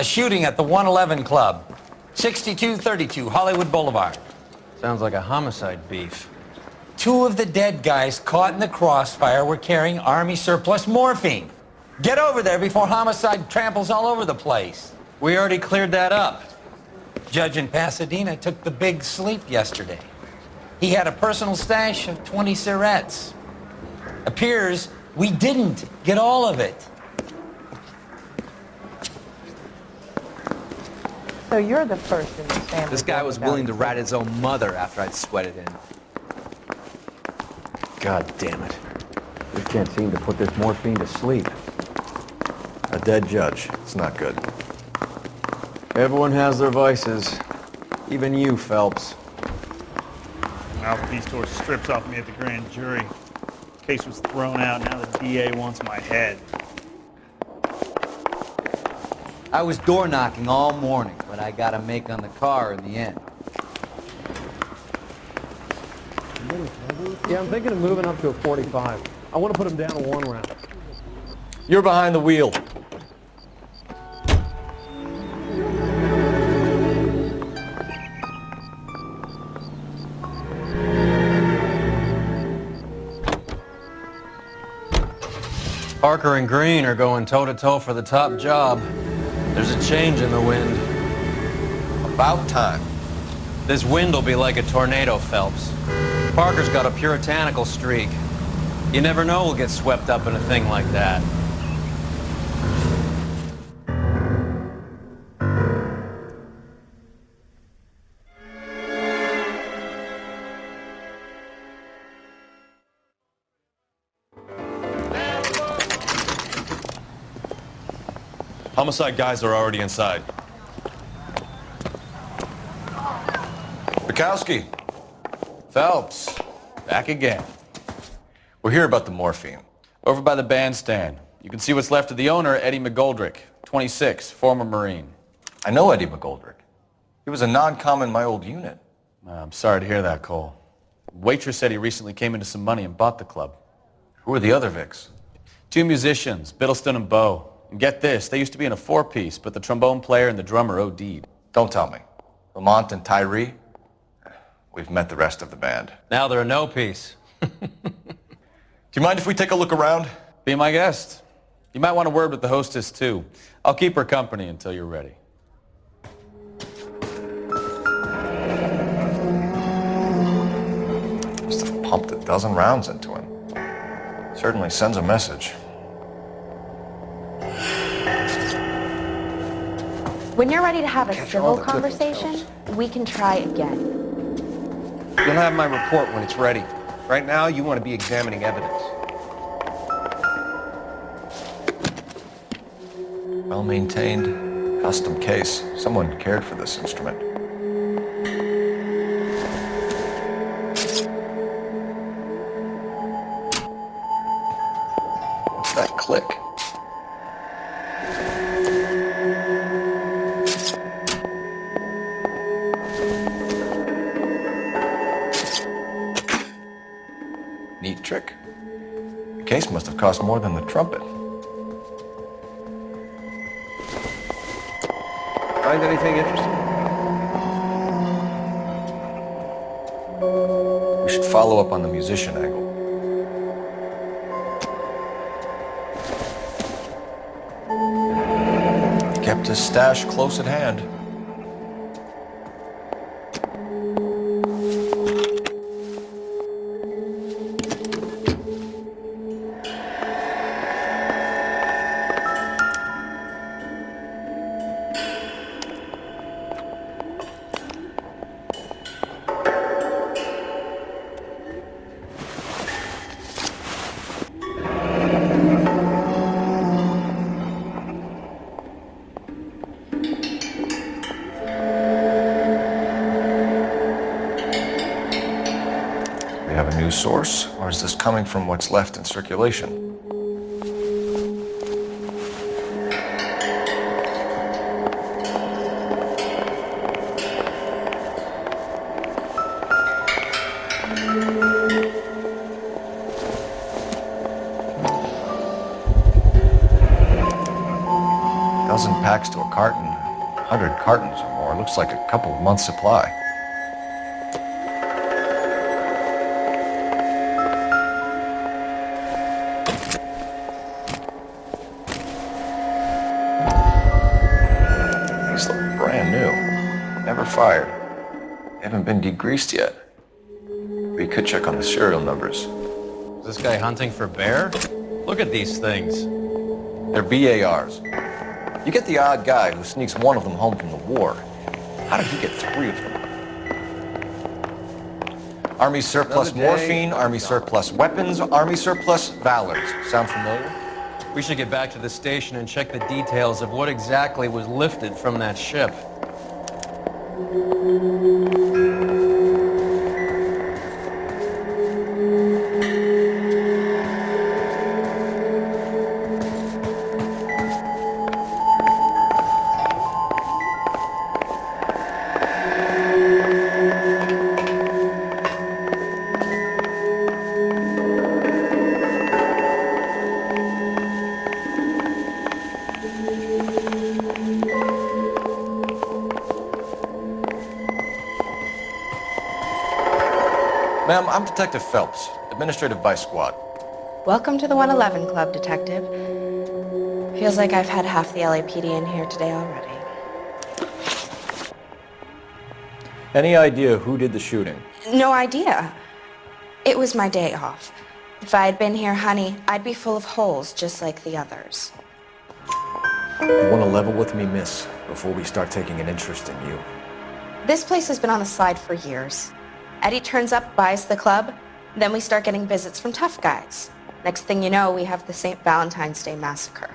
A shooting at the 111 Club, 6232 Hollywood Boulevard. Sounds like a homicide beef. 2 of the dead guys caught in the crossfire were carrying Army surplus morphine. Get over there before homicide tramples all over the place. We already cleared that up. Judge in Pasadena took the big sleep yesterday. He had a personal stash of 20 cigarettes. Appears we didn't get all of it. So you're the first in this family. This guy was willing to rat his own mother after I'd sweated in. God damn it. We can't seem to put this morphine to sleep. A dead judge. It's not good. Everyone has their vices. Even you, Phelps. Mouthpiece tore strips off me at the grand jury. Case was thrown out. Now the DA wants my head. I was door knocking all morning, but I got a make on the car in the end. Yeah, I'm thinking of moving up to a 45. I want to put him down to 1 round. You're behind the wheel. Parker and Green are going toe-to-toe for the top job. There's a change in the wind. About time. This wind will be like a tornado, Phelps. Parker's got a puritanical streak. You never know who'll get swept up in a thing like that. Homicide guys are already inside. Bukowski. Phelps, back again. We're here about the morphine. Over by the bandstand. You can see what's left of the owner, Eddie McGoldrick, 26, former Marine. I know Eddie McGoldrick. He was a non-com in my old unit. I'm sorry to hear that, Cole. Waitress said he recently came into some money and bought the club. Who are the other Vics? 2 musicians, Biddleston and Bowe. And get this, they used to be in a 4-piece, but the trombone player and the drummer OD'd. Don't tell me. Lamont and Tyree? We've met the rest of the band. Now they're a no-piece. Do you mind if we take a look around? Be my guest. You might want a word with the hostess, too. I'll keep her company until you're ready. Must have pumped a dozen rounds into him. Certainly sends a message. When you're ready to have a civil conversation, we can try again. You'll have my report when it's ready. Right now, you want to be examining evidence. Well-maintained, custom case. Someone cared for this instrument. What's that click? Neat trick. The case must have cost more than the trumpet. Find anything interesting? We should follow up on the musician angle. Kept his stash close at hand. Source, or is this coming from what's left in circulation? Dozen packs to a carton. 100 cartons or more. Looks like a couple of months' supply. These look brand new. Never fired. They haven't been degreased yet. We could check on the serial numbers. Is this guy hunting for bear? Look at these things. They're BARs. You get the odd guy who sneaks one of them home from the war. How did he get 3 of them? Army surplus morphine, Army surplus weapons, Army surplus valors. Sound familiar? We should get back to the station and check the details of what exactly was lifted from that ship. Ma'am, I'm Detective Phelps, Administrative Vice Squad. Welcome to the 111 Club, Detective. Feels like I've had half the LAPD in here today already. Any idea who did the shooting? No idea. It was my day off. If I had been here, honey, I'd be full of holes just like the others. You want to level with me, miss, before we start taking an interest in you? This place has been on the slide for years. Eddie turns up, buys the club, then we start getting visits from tough guys. Next thing you know, we have the St. Valentine's Day massacre.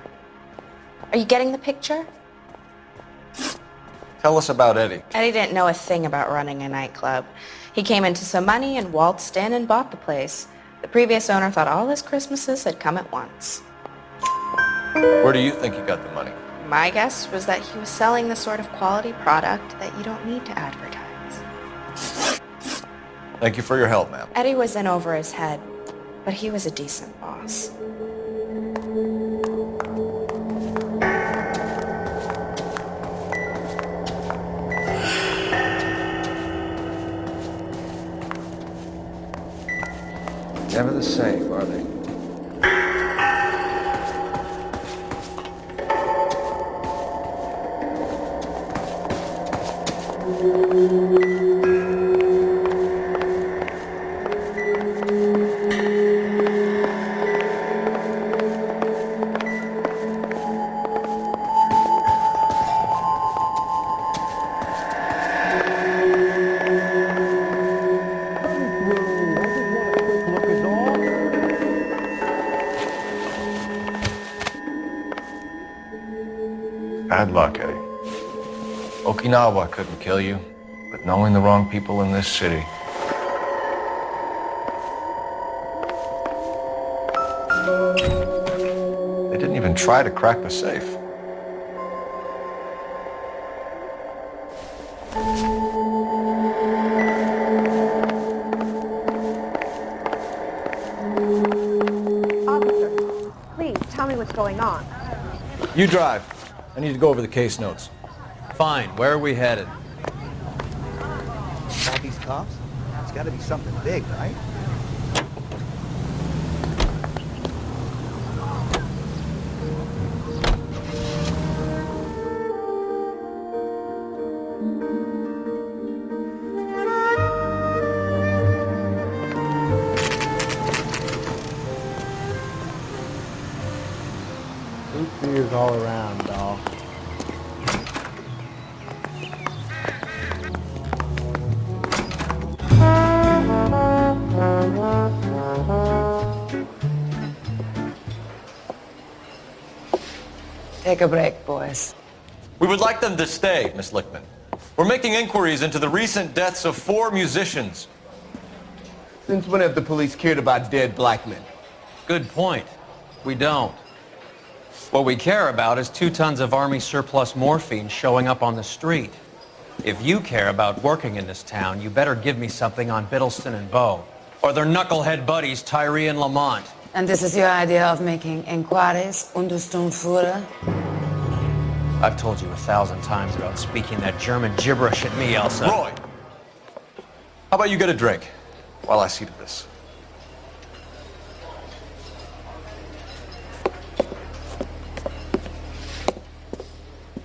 Are you getting the picture? Tell us about Eddie. Eddie didn't know a thing about running a nightclub. He came into some money and waltzed in and bought the place. The previous owner thought all his Christmases had come at once. Where do you think he got the money? My guess was that he was selling the sort of quality product that you don't need to advertise. Thank you for your help, ma'am. Eddie was in over his head, but he was a decent boss. Never the same, are they? Bad luck, Eddie. Okinawa couldn't kill you, but knowing the wrong people in this city. They didn't even try to crack the safe. Officer, please tell me what's going on. You drive. I need to go over the case notes. Fine, where are we headed? All these cops? It's got to be something big, right? Fruit beers all around, dog. Take a break, boys. We would like them to stay, Miss Lichtman. We're making inquiries into the recent deaths of 4 musicians. Since when have the police cared about dead black men? Good point. We don't. What we care about is 2 tons of Army surplus morphine showing up on the street. If you care about working in this town, you better give me something on Biddleston and Bow, or their knucklehead buddies Tyree and Lamont. And this is your idea of making inquiries, Untersturmführer? I've told you 1,000 times about speaking that German gibberish at me, Elsa. Roy! How about you get a drink while I see to this?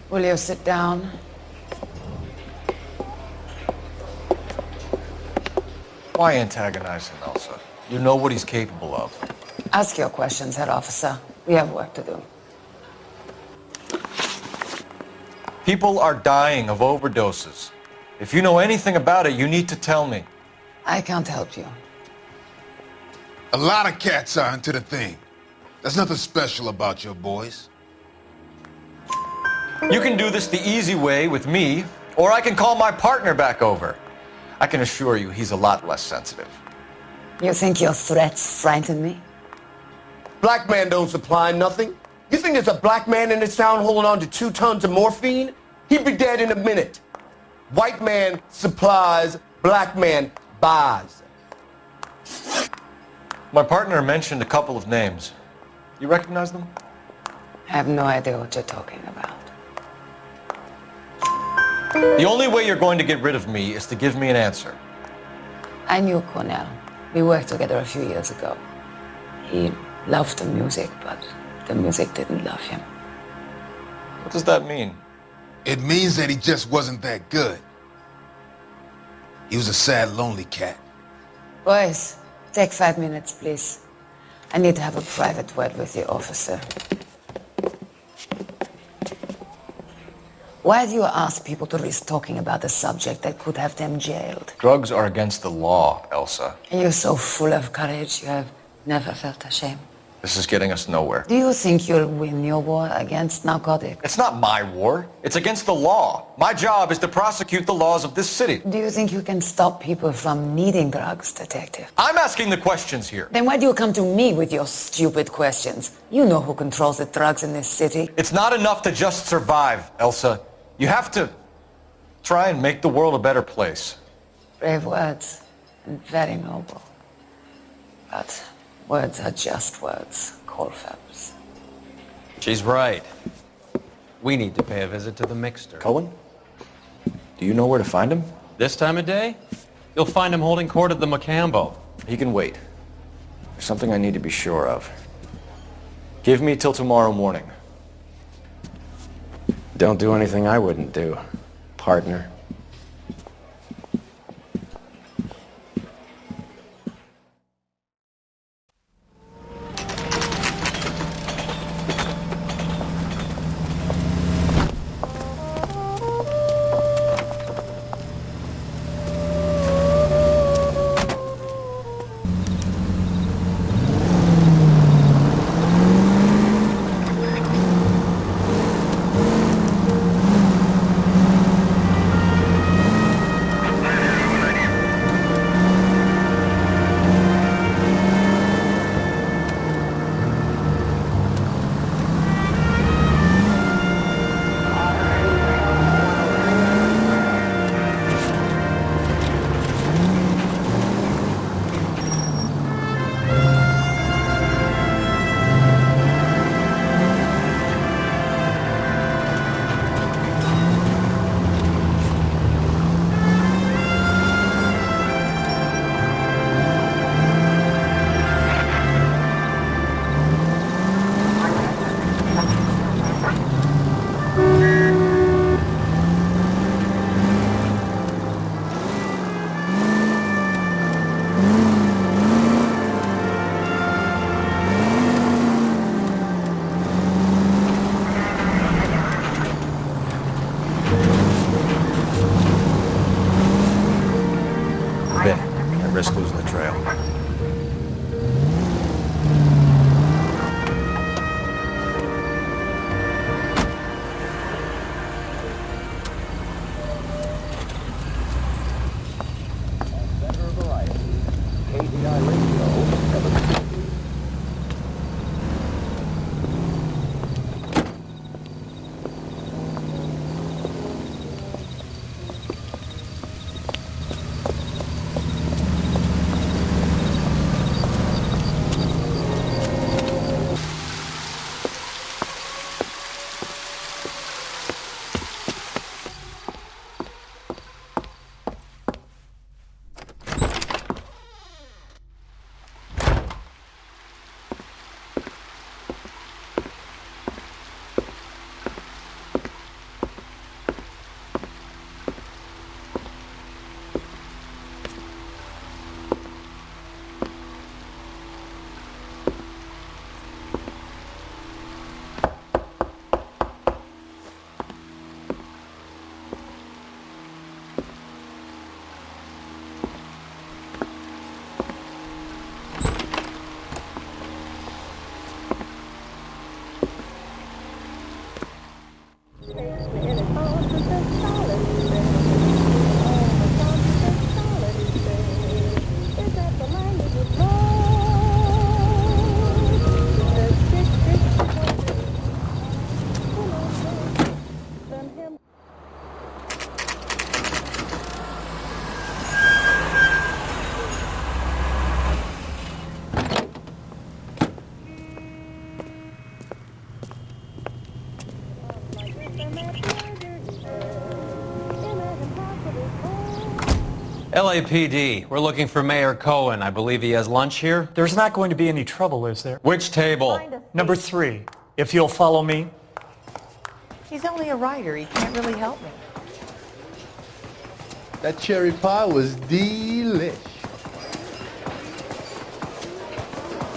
Will you sit down? Why antagonize him, Elsa? You know what he's capable of. Ask your questions, Herr Officer. We have work to do. People are dying of overdoses. If you know anything about it, you need to tell me. I can't help you. A lot of cats are into the thing. There's nothing special about your boys. You can do this the easy way with me, or I can call my partner back over. I can assure you he's a lot less sensitive. You think your threats frighten me? Black man don't supply nothing. You think there's a black man in this town holding on to 2 tons of morphine? He'd be dead in a minute. White man supplies, black man buys. My partner mentioned a couple of names. You recognize them? I have no idea what you're talking about. The only way you're going to get rid of me is to give me an answer. I knew Cornell. We worked together a few years ago. He loved the music, but the music didn't love him. What does that mean? It means that he just wasn't that good. He was a sad, lonely cat. Boys, take 5 minutes, please. I need to have a private word with the officer. Why do you ask people to risk talking about a subject that could have them jailed? Drugs are against the law, Elsa. And you're so full of courage, you have never felt ashamed. This is getting us nowhere. Do you think you'll win your war against narcotics? It's not my war. It's against the law. My job is to prosecute the laws of this city. Do you think you can stop people from needing drugs, detective? I'm asking the questions here. Then why do you come to me with your stupid questions? You know who controls the drugs in this city. It's not enough to just survive, Elsa. You have to try and make the world a better place. Brave words, and very noble. But words are just words, Cole Phelps. She's right. We need to pay a visit to the mixer. Cohen? Do you know where to find him? This time of day? You'll find him holding court at the Macambo. He can wait. There's something I need to be sure of. Give me till tomorrow morning. Don't do anything I wouldn't do, partner. Risk losing the trail. LAPD, we're looking for Mayor Cohen. I believe he has lunch here. There's not going to be any trouble, is there? Which table? Number 3, if you'll follow me. He's only a writer. He can't really help me. That cherry pie was delish.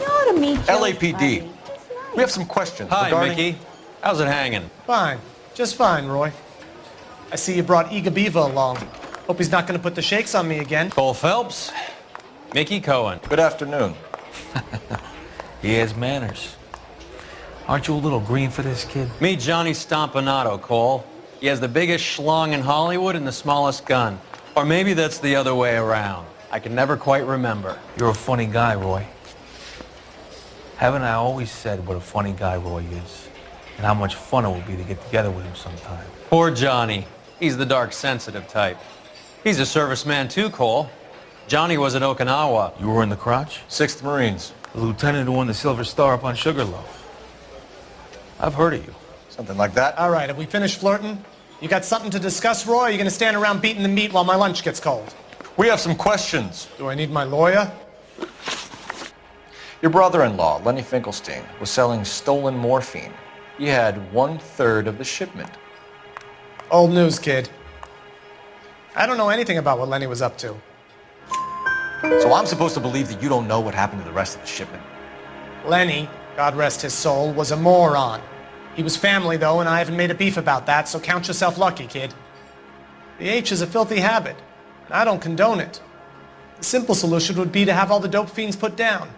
You ought to meet Joe. LAPD. We have some questions Hi, regarding... Mickey. How's it hanging? Fine. Just fine, Roy. I see you brought Iga Beaver along. Hope he's not going to put the shakes on me again. Cole Phelps, Mickey Cohen. Good afternoon. He has manners. Aren't you a little green for this kid? Meet Johnny Stompanato, Cole. He has the biggest schlong in Hollywood and the smallest gun. Or maybe that's the other way around. I can never quite remember. You're a funny guy, Roy. Haven't I always said what a funny guy Roy is? And how much fun it would be to get together with him sometime. Poor Johnny. He's the dark, sensitive type. He's a serviceman too, Cole. Johnny was at Okinawa. You were in the crotch? 6th Marines. The lieutenant who won the Silver Star up on Sugarloaf. I've heard of you. Something like that. All right, have we finished flirting? You got something to discuss, Roy, or are you going to stand around beating the meat while my lunch gets cold? We have some questions. Do I need my lawyer? Your brother-in-law, Lenny Finkelstein, was selling stolen morphine. He had 1/3 of the shipment. Old news, kid. I don't know anything about what Lenny was up to. So I'm supposed to believe that you don't know what happened to the rest of the shipment? Lenny, God rest his soul, was a moron. He was family, though, and I haven't made a beef about that, so count yourself lucky, kid. The H is a filthy habit, and I don't condone it. The simple solution would be to have all the dope fiends put down.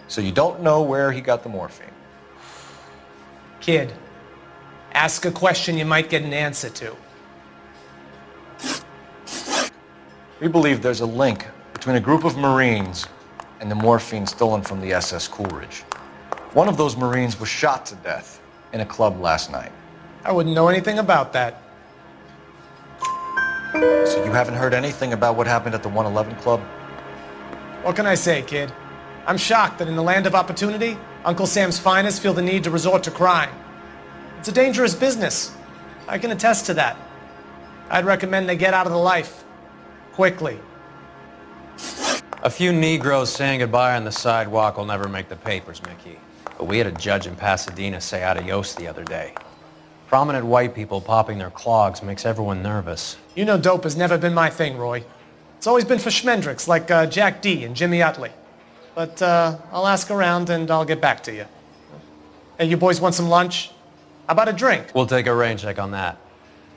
So you don't know where he got the morphine? Kid, ask a question you might get an answer to. We believe there's a link between a group of Marines and the morphine stolen from the SS Coolidge. One of those Marines was shot to death in a club last night. I wouldn't know anything about that. So you haven't heard anything about what happened at the 111 Club? What can I say, kid? I'm shocked that in the land of opportunity, Uncle Sam's finest feel the need to resort to crime. It's a dangerous business. I can attest to that. I'd recommend they get out of the life. Quickly. A few Negroes saying goodbye on the sidewalk will never make the papers, Mickey. But we had a judge in Pasadena say adios the other day. Prominent white people popping their clogs makes everyone nervous. You know dope has never been my thing, Roy. It's always been for schmendricks like Jack D. and Jimmy Utley. But I'll ask around and I'll get back to you. Hey, you boys want some lunch? How about a drink? We'll take a rain check on that.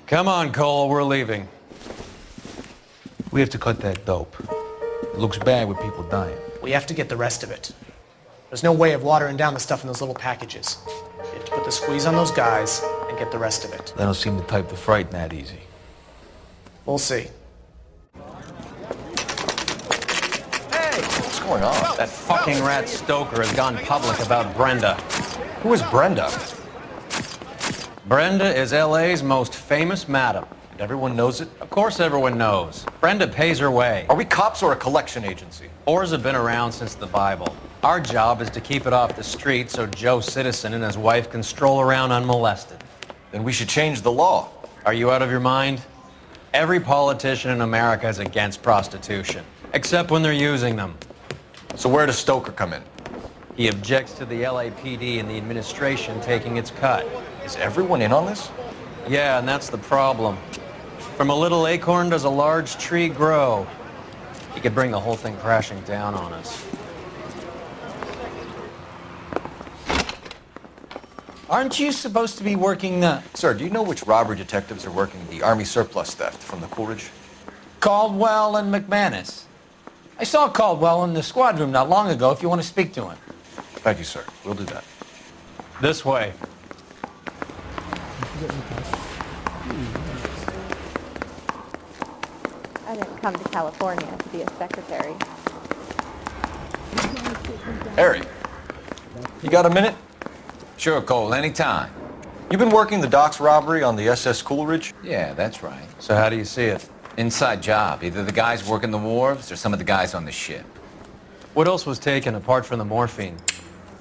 Come on, Cole, we're leaving. We have to cut that dope. It looks bad with people dying. We have to get the rest of it. There's no way of watering down the stuff in those little packages. You have to put the squeeze on those guys and get the rest of it. They don't seem the type to frighten that easy. We'll see. What's going on? That fucking rat Stoker has gone public about Brenda. Who is Brenda? Brenda is LA's most famous madam. And everyone knows it? Of course everyone knows. Brenda pays her way. Are we cops or a collection agency? Whores have been around since the Bible. Our job is to keep it off the street so Joe Citizen and his wife can stroll around unmolested. Then we should change the law. Are you out of your mind? Every politician in America is against prostitution, except when they're using them. So where does Stoker come in? He objects to the LAPD and the administration taking its cut. Is everyone in on this? Yeah, and that's the problem. From a little acorn does a large tree grow. He could bring the whole thing crashing down on us. Aren't you supposed to be working the... Sir, do you know which robbery detectives are working the Army surplus theft from the Coolidge? Caldwell and McManus. I saw Caldwell in the squad room not long ago if you want to speak to him. Thank you, sir. We'll do that. This way. I didn't come to California to be a secretary. Harry, you got a minute? Sure, Cole, anytime. You've been working the docks robbery on the SS Coolidge? Yeah, that's right. So how do you see it? Inside job. Either the guys working the wharves or some of the guys on the ship. What else was taken apart from the morphine?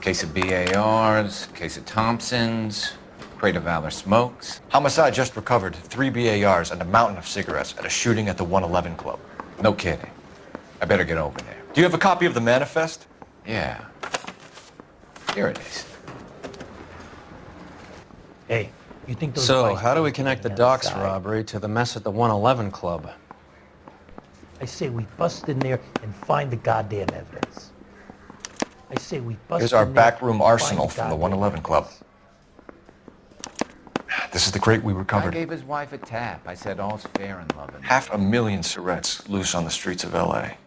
Case of BARs, case of Thompsons, crate of Valor smokes. Homicide just recovered 3 BARs and a mountain of cigarettes at a shooting at the 111 Club. No kidding. I better get over there. Do you have a copy of the manifest? Yeah. Here it is. Hey, you think those So, guys how do we connect the docks robbery to the mess at the 111 Club? I say we bust in there and find the goddamn evidence. I say we bust Here's our in there backroom and arsenal find from the goddamn 111 Club. This is the crate we I recovered. gave his wife a tap. I said all's fair in love and... 500,000 cigarettes loose on the streets of L.A.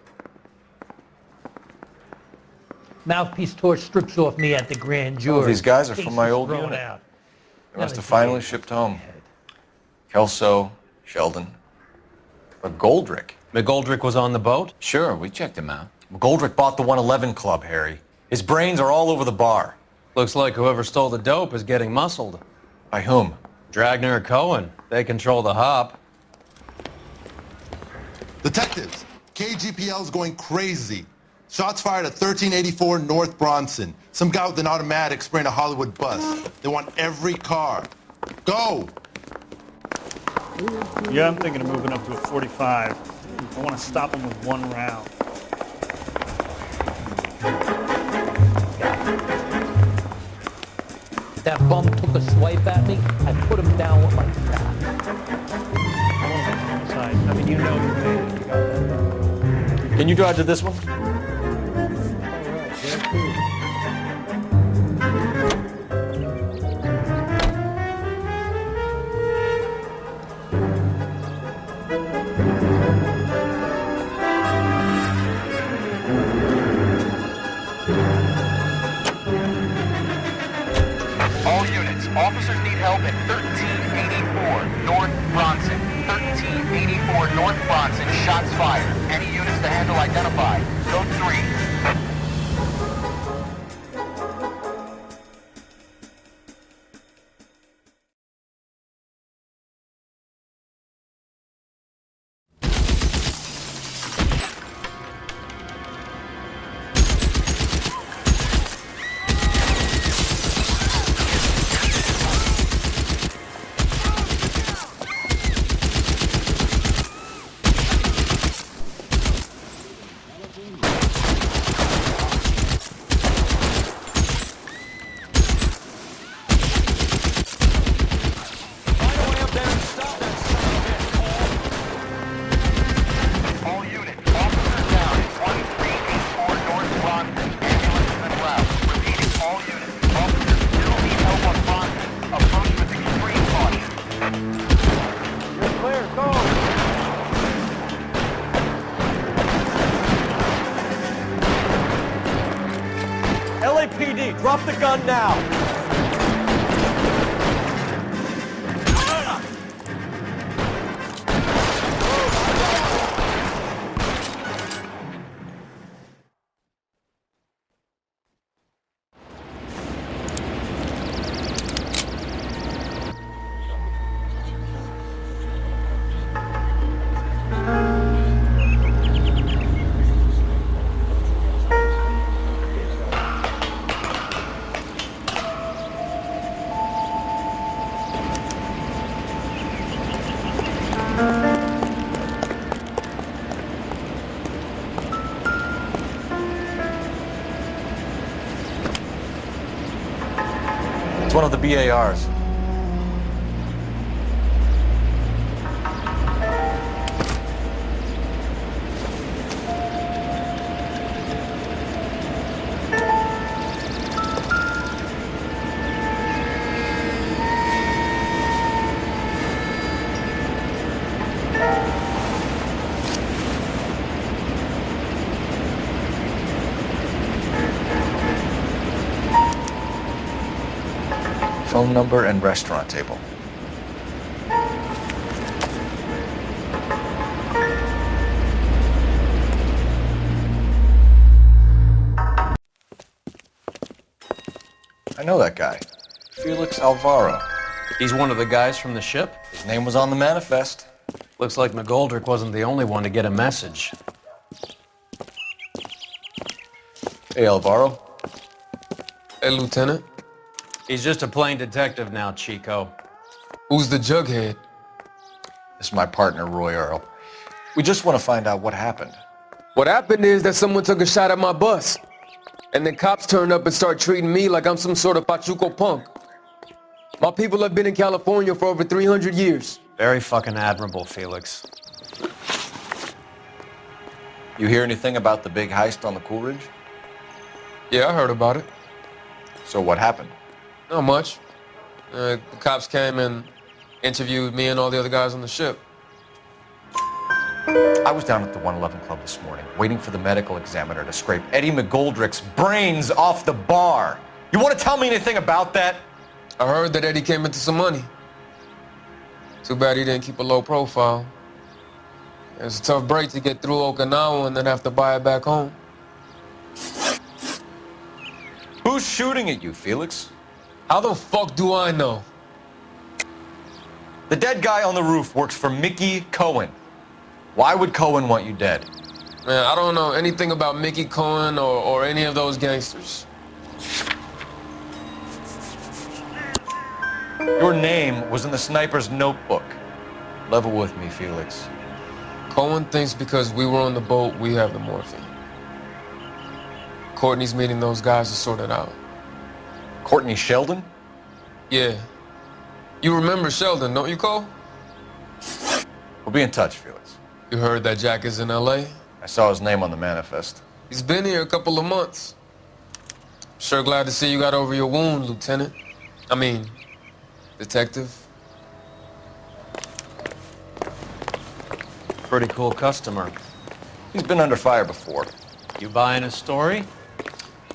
Mouthpiece torch strips off me at the grand jury. Oh, these guys are Case from my is old thrown unit. out. They must have finally shipped home. Kelso, Sheldon, McGoldrick. McGoldrick was on the boat? Sure, we checked him out. McGoldrick bought the 111 Club, Harry. His brains are all over the bar. Looks like whoever stole the dope is getting muscled. By whom? Dragner or Cohen. They control the hop. Detectives, KGPL's going crazy. Shots fired at 1384 North Bronson. Some guy with an automatic spraying a Hollywood bus. They want every car. Go! Yeah, I'm thinking of moving up to a 45. I want to stop him with one round. That bum took a swipe at me. I put him down with my cap. I mean, you know you're made. You got that. Can you drive to this one? All units, officers need help at 1384 North Bronson. 1384 North Bronson, shots fired. Any units to handle identified. Code 3. LAPD, drop the gun now! It's one of the BARs. Phone number and restaurant table. I know that guy. Felix Alvaro. He's one of the guys from the ship? His name was on the manifest. Looks like McGoldrick wasn't the only one to get a message. Hey, Alvaro. Hey, Lieutenant. He's just a plain detective now, Chico. Who's the jughead? This is my partner, Roy Earl. We just want to find out what happened. What happened is that someone took a shot at my bus. And then cops turned up and started treating me like I'm some sort of pachuco punk. My people have been in California for over 300 years. Very fucking admirable, Felix. You hear anything about the big heist on the Coolidge? Yeah, I heard about it. So what happened? Not much. The cops came and interviewed me and all the other guys on the ship. I was down at the 111 Club this morning, waiting for the medical examiner to scrape Eddie McGoldrick's brains off the bar. You want to tell me anything about that? I heard that Eddie came into some money. Too bad he didn't keep a low profile. It was a tough break to get through Okinawa and then have to buy it back home. Who's shooting at you, Felix? How the fuck do I know? The dead guy on the roof works for Mickey Cohen. Why would Cohen want you dead? Man, I don't know anything about Mickey Cohen or any of those gangsters. Your name was in the sniper's notebook. Level with me, Felix. Cohen thinks because we were on the boat, we have the morphine. Courtney's meeting those guys to sort it out. Courtney Sheldon? Yeah. You remember Sheldon, don't you, Cole? We'll be in touch, Felix. You heard that Jack is in L.A.? I saw his name on the manifest. He's been here a couple of months. Sure glad to see you got over your wound, Lieutenant. I mean, Detective. Pretty cool customer. He's been under fire before. You buying his story?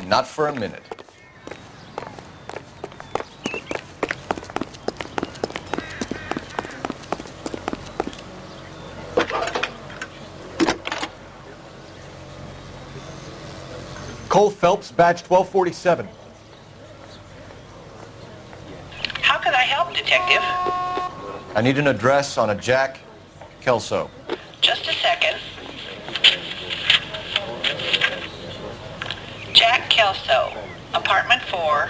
Not for a minute. Cole Phelps, badge 1247. How can I help, Detective? I need an address on a Jack Kelso. Just a second. Jack Kelso, apartment 4,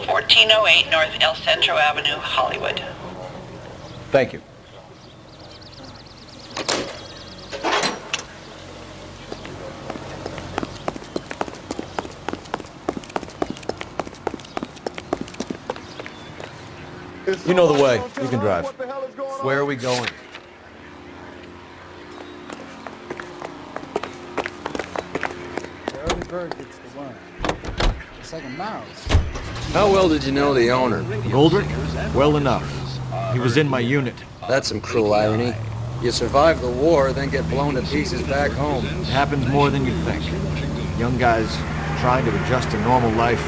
1408 North El Centro Avenue, Hollywood. Thank you. You know the way. You can drive. Where are we going? The early bird gets the worm. It's like a mouse. How well did you know the owner? Goldrick? Well enough. He was in my unit. That's some cruel irony. You survive the war, then get blown to pieces back home. It happens more than you think. Young guys trying to adjust to normal life,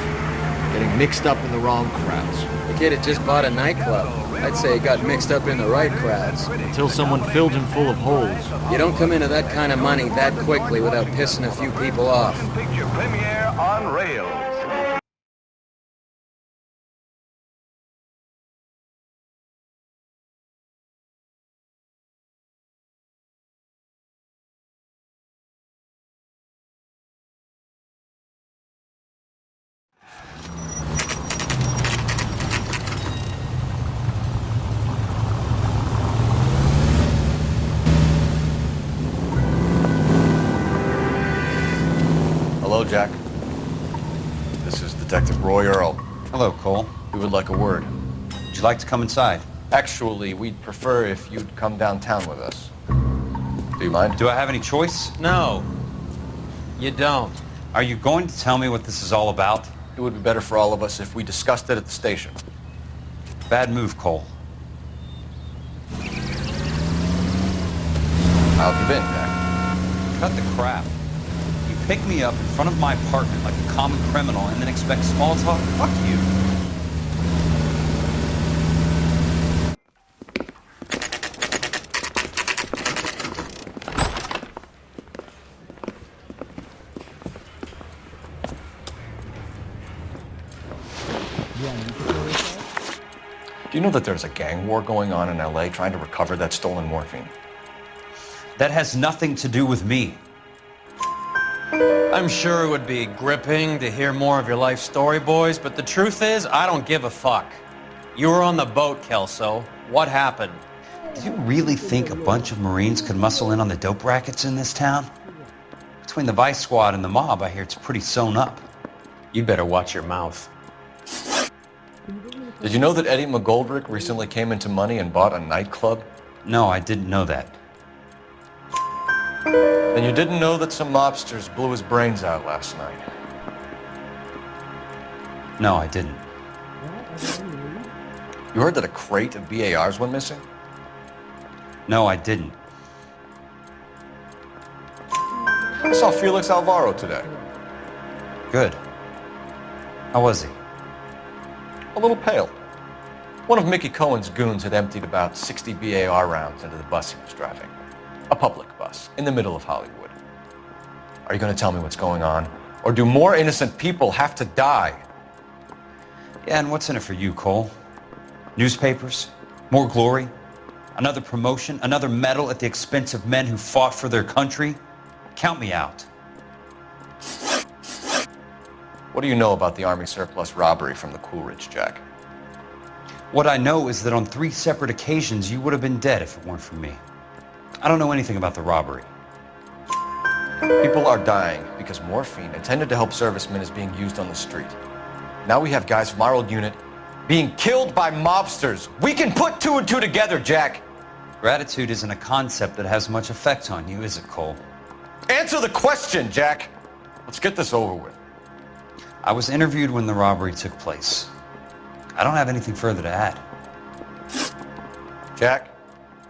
getting mixed up in the wrong crowds. The kid had just bought a nightclub. I'd say he got mixed up in the right crowds. Until someone filled him full of holes. You don't come into that kind of money that quickly without pissing a few people off. Picture premiere on rails. Hello, Jack. This is Detective Roy Earl. Hello, Cole. We would like a word. Would you like to come inside? Actually, we'd prefer if you'd come downtown with us. Do you mind? Do I have any choice? No. You don't. Are you going to tell me what this is all about? It would be better for all of us if we discussed it at the station. Bad move, Cole. How have you been, Jack? Cut the crap. You pick me up in front of my apartment like a common criminal and then expect small talk? Fuck you. Do you know that there's a gang war going on in LA trying to recover that stolen morphine? That has nothing to do with me. I'm sure it would be gripping to hear more of your life story, boys, but the truth is, I don't give a fuck. You were on the boat, Kelso. What happened? Do you really think a bunch of Marines could muscle in on the dope rackets in this town? Between the Vice Squad and the mob, I hear it's pretty sewn up. You'd better watch your mouth. Did you know that Eddie McGoldrick recently came into money and bought a nightclub? No, I didn't know that. Then you didn't know that some mobsters blew his brains out last night? No, I didn't. You heard that a crate of BARs went missing? No, I didn't. I saw Felix Alvaro today. Good. How was he? A little pale. One of Mickey Cohen's goons had emptied about 60 BAR rounds into the bus he was driving. A public bus, in the middle of Hollywood. Are you going to tell me what's going on? Or do more innocent people have to die? Yeah, and what's in it for you, Cole? Newspapers? More glory? Another promotion? Another medal at the expense of men who fought for their country? Count me out. What do you know about the Army surplus robbery from the Coolidge, Jack? What I know is that on 3 separate occasions you would have been dead if it weren't for me. I don't know anything about the robbery. People are dying because morphine intended to help servicemen is being used on the street. Now we have guys from our old unit being killed by mobsters. We can put 2 and 2 together, Jack. Gratitude isn't a concept that has much effect on you, is it, Cole? Answer the question, Jack. Let's get this over with. I was interviewed when the robbery took place. I don't have anything further to add. Jack,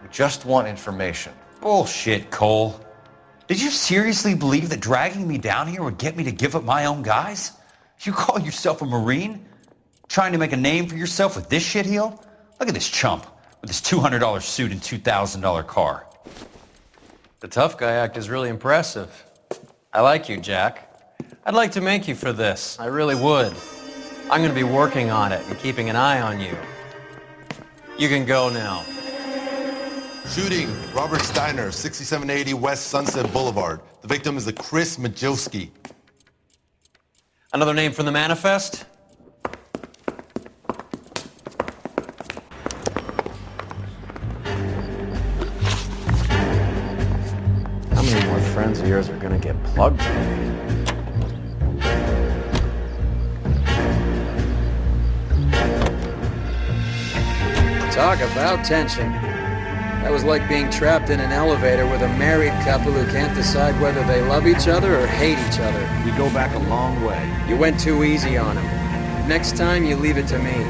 we just want information. Bullshit, Cole. Did you seriously believe that dragging me down here would get me to give up my own guys? You call yourself a Marine? Trying to make a name for yourself with this shitheel? Look at this chump with his $200 suit and $2,000 car. The tough guy act is really impressive. I like you, Jack. I'd like to make you for this. I really would. I'm going to be working on it and keeping an eye on you. You can go now. Shooting, Robert Steiner, 6780 West Sunset Boulevard. The victim is a Chris Majowski. Another name from the manifest? How many more friends of yours are gonna get plugged today? Talk about tension. That was like being trapped in an elevator with a married couple who can't decide whether they love each other or hate each other. We go back a long way. You went too easy on him. Next time, you leave it to me.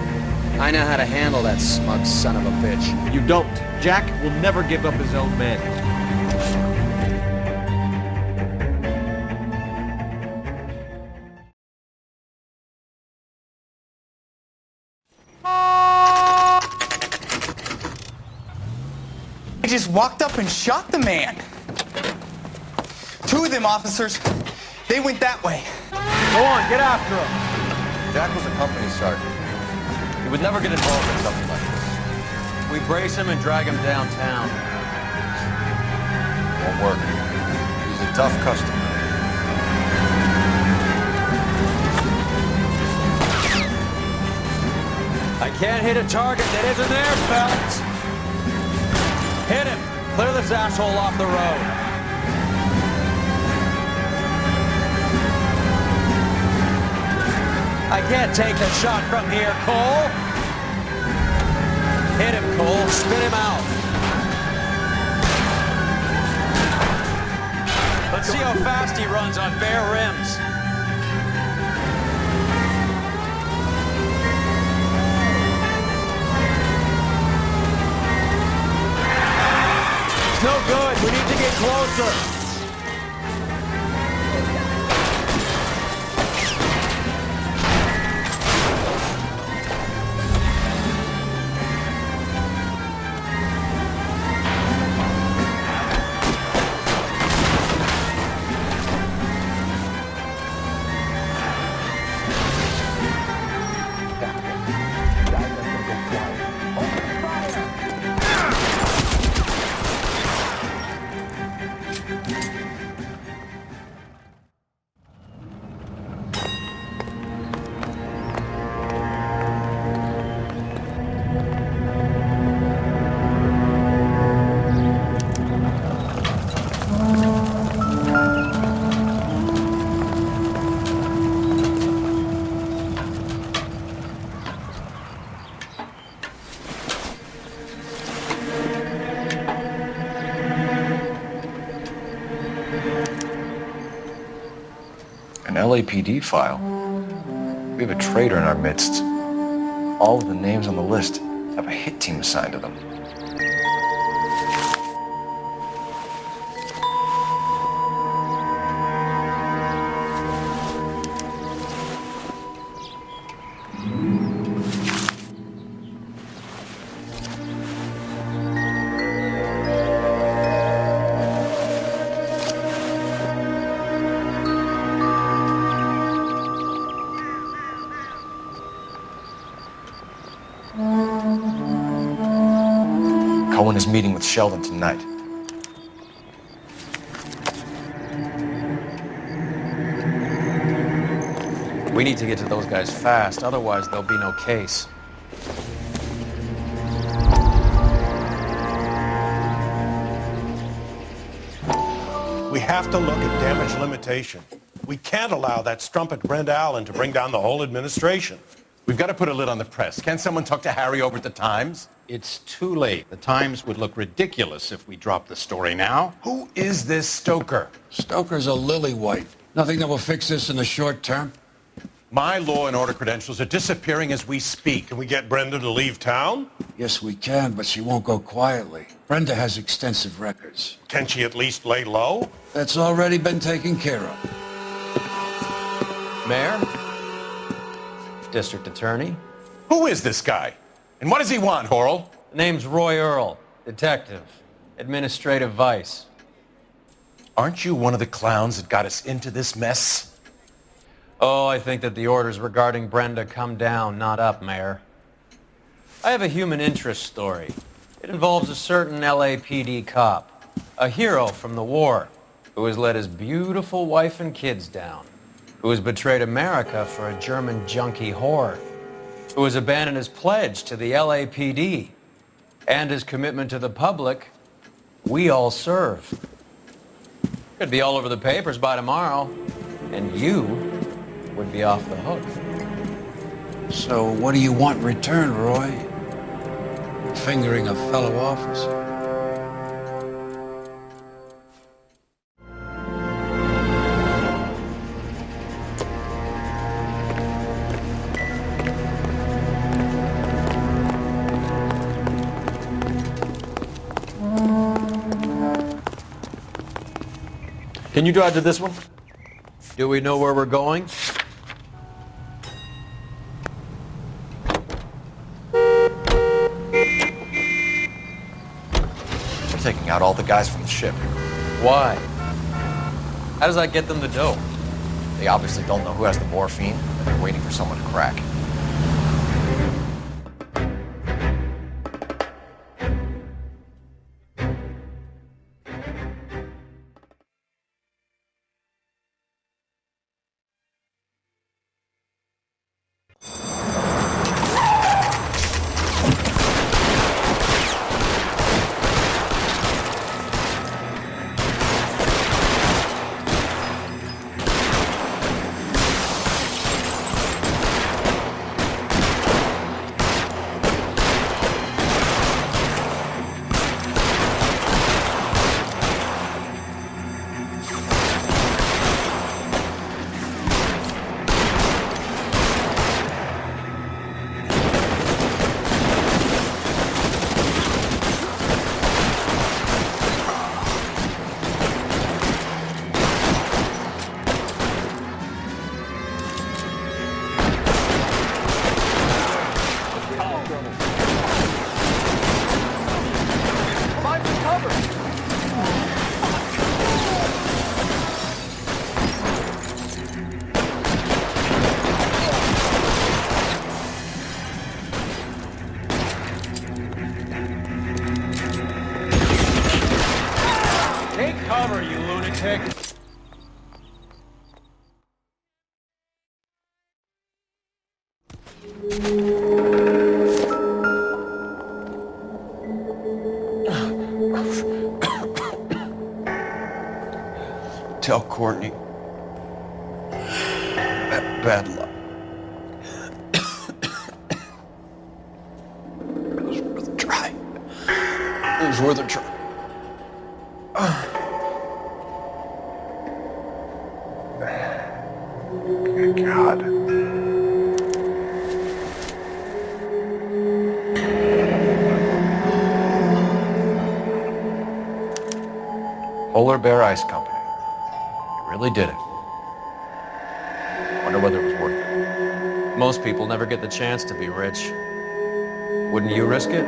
I know how to handle that smug son of a bitch. You don't. Jack will never give up his own men. They just walked up and shot the man. 2 of them officers, they went that way. Go on, get after him. Jack was a company sergeant. He would never get involved in something like this. We brace him and drag him downtown. Won't work. He's a tough customer. I can't hit a target that isn't there, Phelps. Hit him. Clear this asshole off the road. I can't take the shot from here, Cole. Hit him, Cole. Spit him out. Let's see how fast he runs on bare rims. It's no good. We need to get closer. LAPD file. We have a traitor in our midst. All of the names on the list have a hit team assigned to them. Cohen is meeting with Sheldon tonight. We need to get to those guys fast, otherwise there'll be no case. We have to look at damage limitation. We can't allow that strumpet Brenda Allen to bring down the whole administration. We've got to put a lid on the press. Can't someone talk to Harry over at the Times? It's too late. The Times would look ridiculous if we dropped the story now. Who is this Stoker? Stoker's a lily-white. Nothing that will fix this in the short term. My law and order credentials are disappearing as we speak. Can we get Brenda to leave town? Yes, we can, but she won't go quietly. Brenda has extensive records. Can she at least lay low? That's already been taken care of. Mayor? District Attorney? Who is this guy? And what does he want, Horrell? The name's Roy Earl, detective, administrative vice. Aren't you one of the clowns that got us into this mess? Oh, I think that the orders regarding Brenda come down, not up, Mayor. I have a human interest story. It involves a certain LAPD cop, a hero from the war, who has let his beautiful wife and kids down, who has betrayed America for a German junkie whore, who has abandoned his pledge to the LAPD and his commitment to the public. We all serve. Could be all over the papers by tomorrow, and you would be off the hook. So what do you want in return, Roy? Fingering a fellow officer? Can you drive to this one? Do we know where we're going? We're taking out all the guys from the ship. Why? How does that get them the dope? They obviously don't know who has the morphine, and they're waiting for someone to crack. Tell Courtney. Bad luck. It was worth a try. It was worth a try. God. Polar Bear Ice Company. You really did it. Wonder whether it was worth it. Most people never get the chance to be rich. Wouldn't you risk it?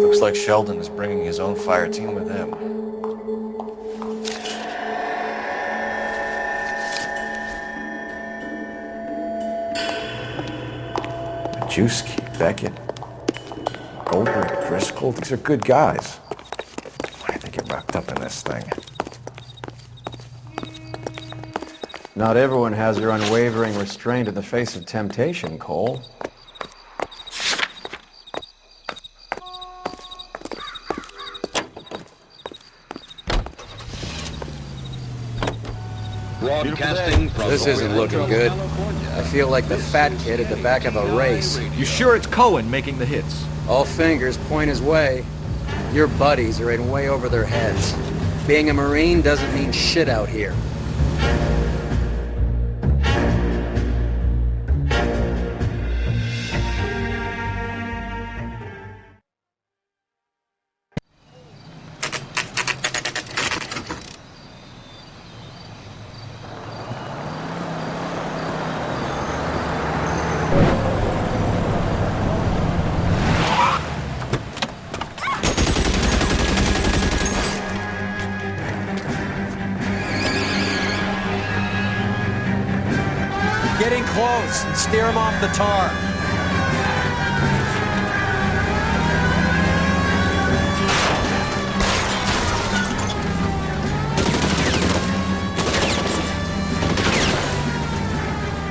Looks like Sheldon is bringing his own fire team with him. Majewski, Beckett, Goldberg, Driscoll, these are good guys. Why did they get wrapped up in this thing? Not everyone has your unwavering restraint in the face of temptation, Cole. Broadcasting from this isn't looking good. I feel like the fat kid at the back of a race. You sure it's Cohen making the hits? All fingers point his way. Your buddies are in way over their heads. Being a Marine doesn't mean shit out here. Getting close and steer him off the tar.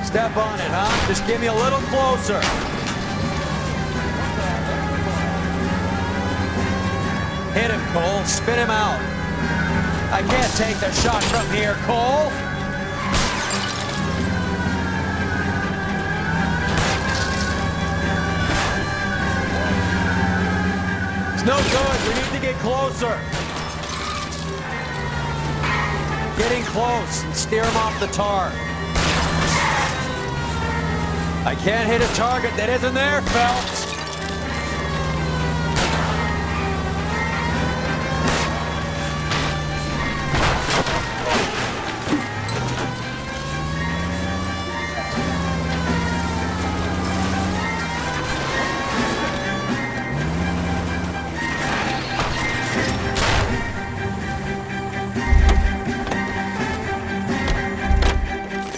Step on it, huh? Just give me a little closer. Hit him, Cole. Spin him out. I can't take the shot from here, Cole. It's no good. We need to get closer. Getting close and steer him off the tar. I can't hit a target that isn't there, Phelps.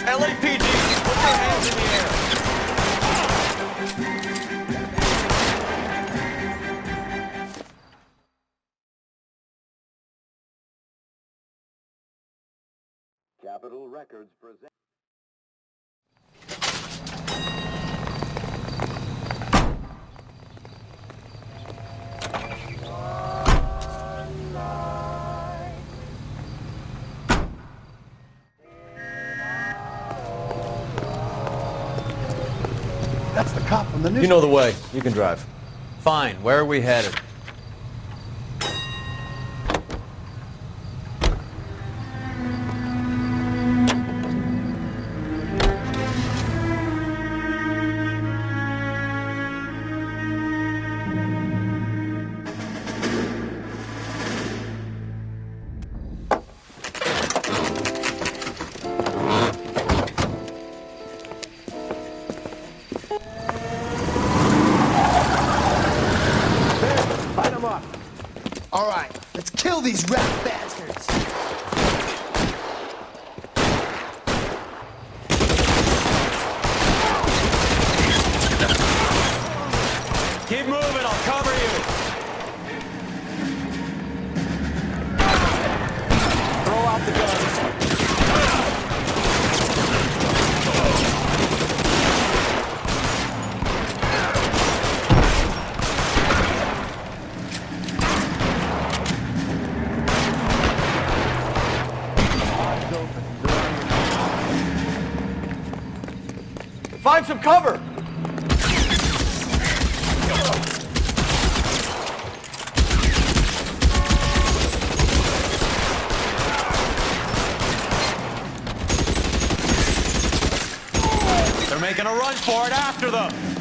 LAPD, put your hands in the air. Capitol Records present. That's the cop from the news. You know the way. You can drive. Fine. Where are we headed? All right, let's kill these rat bastards. Keep moving. I'll cover you. Throw out the guns. Find some cover! They're making a run for it after them.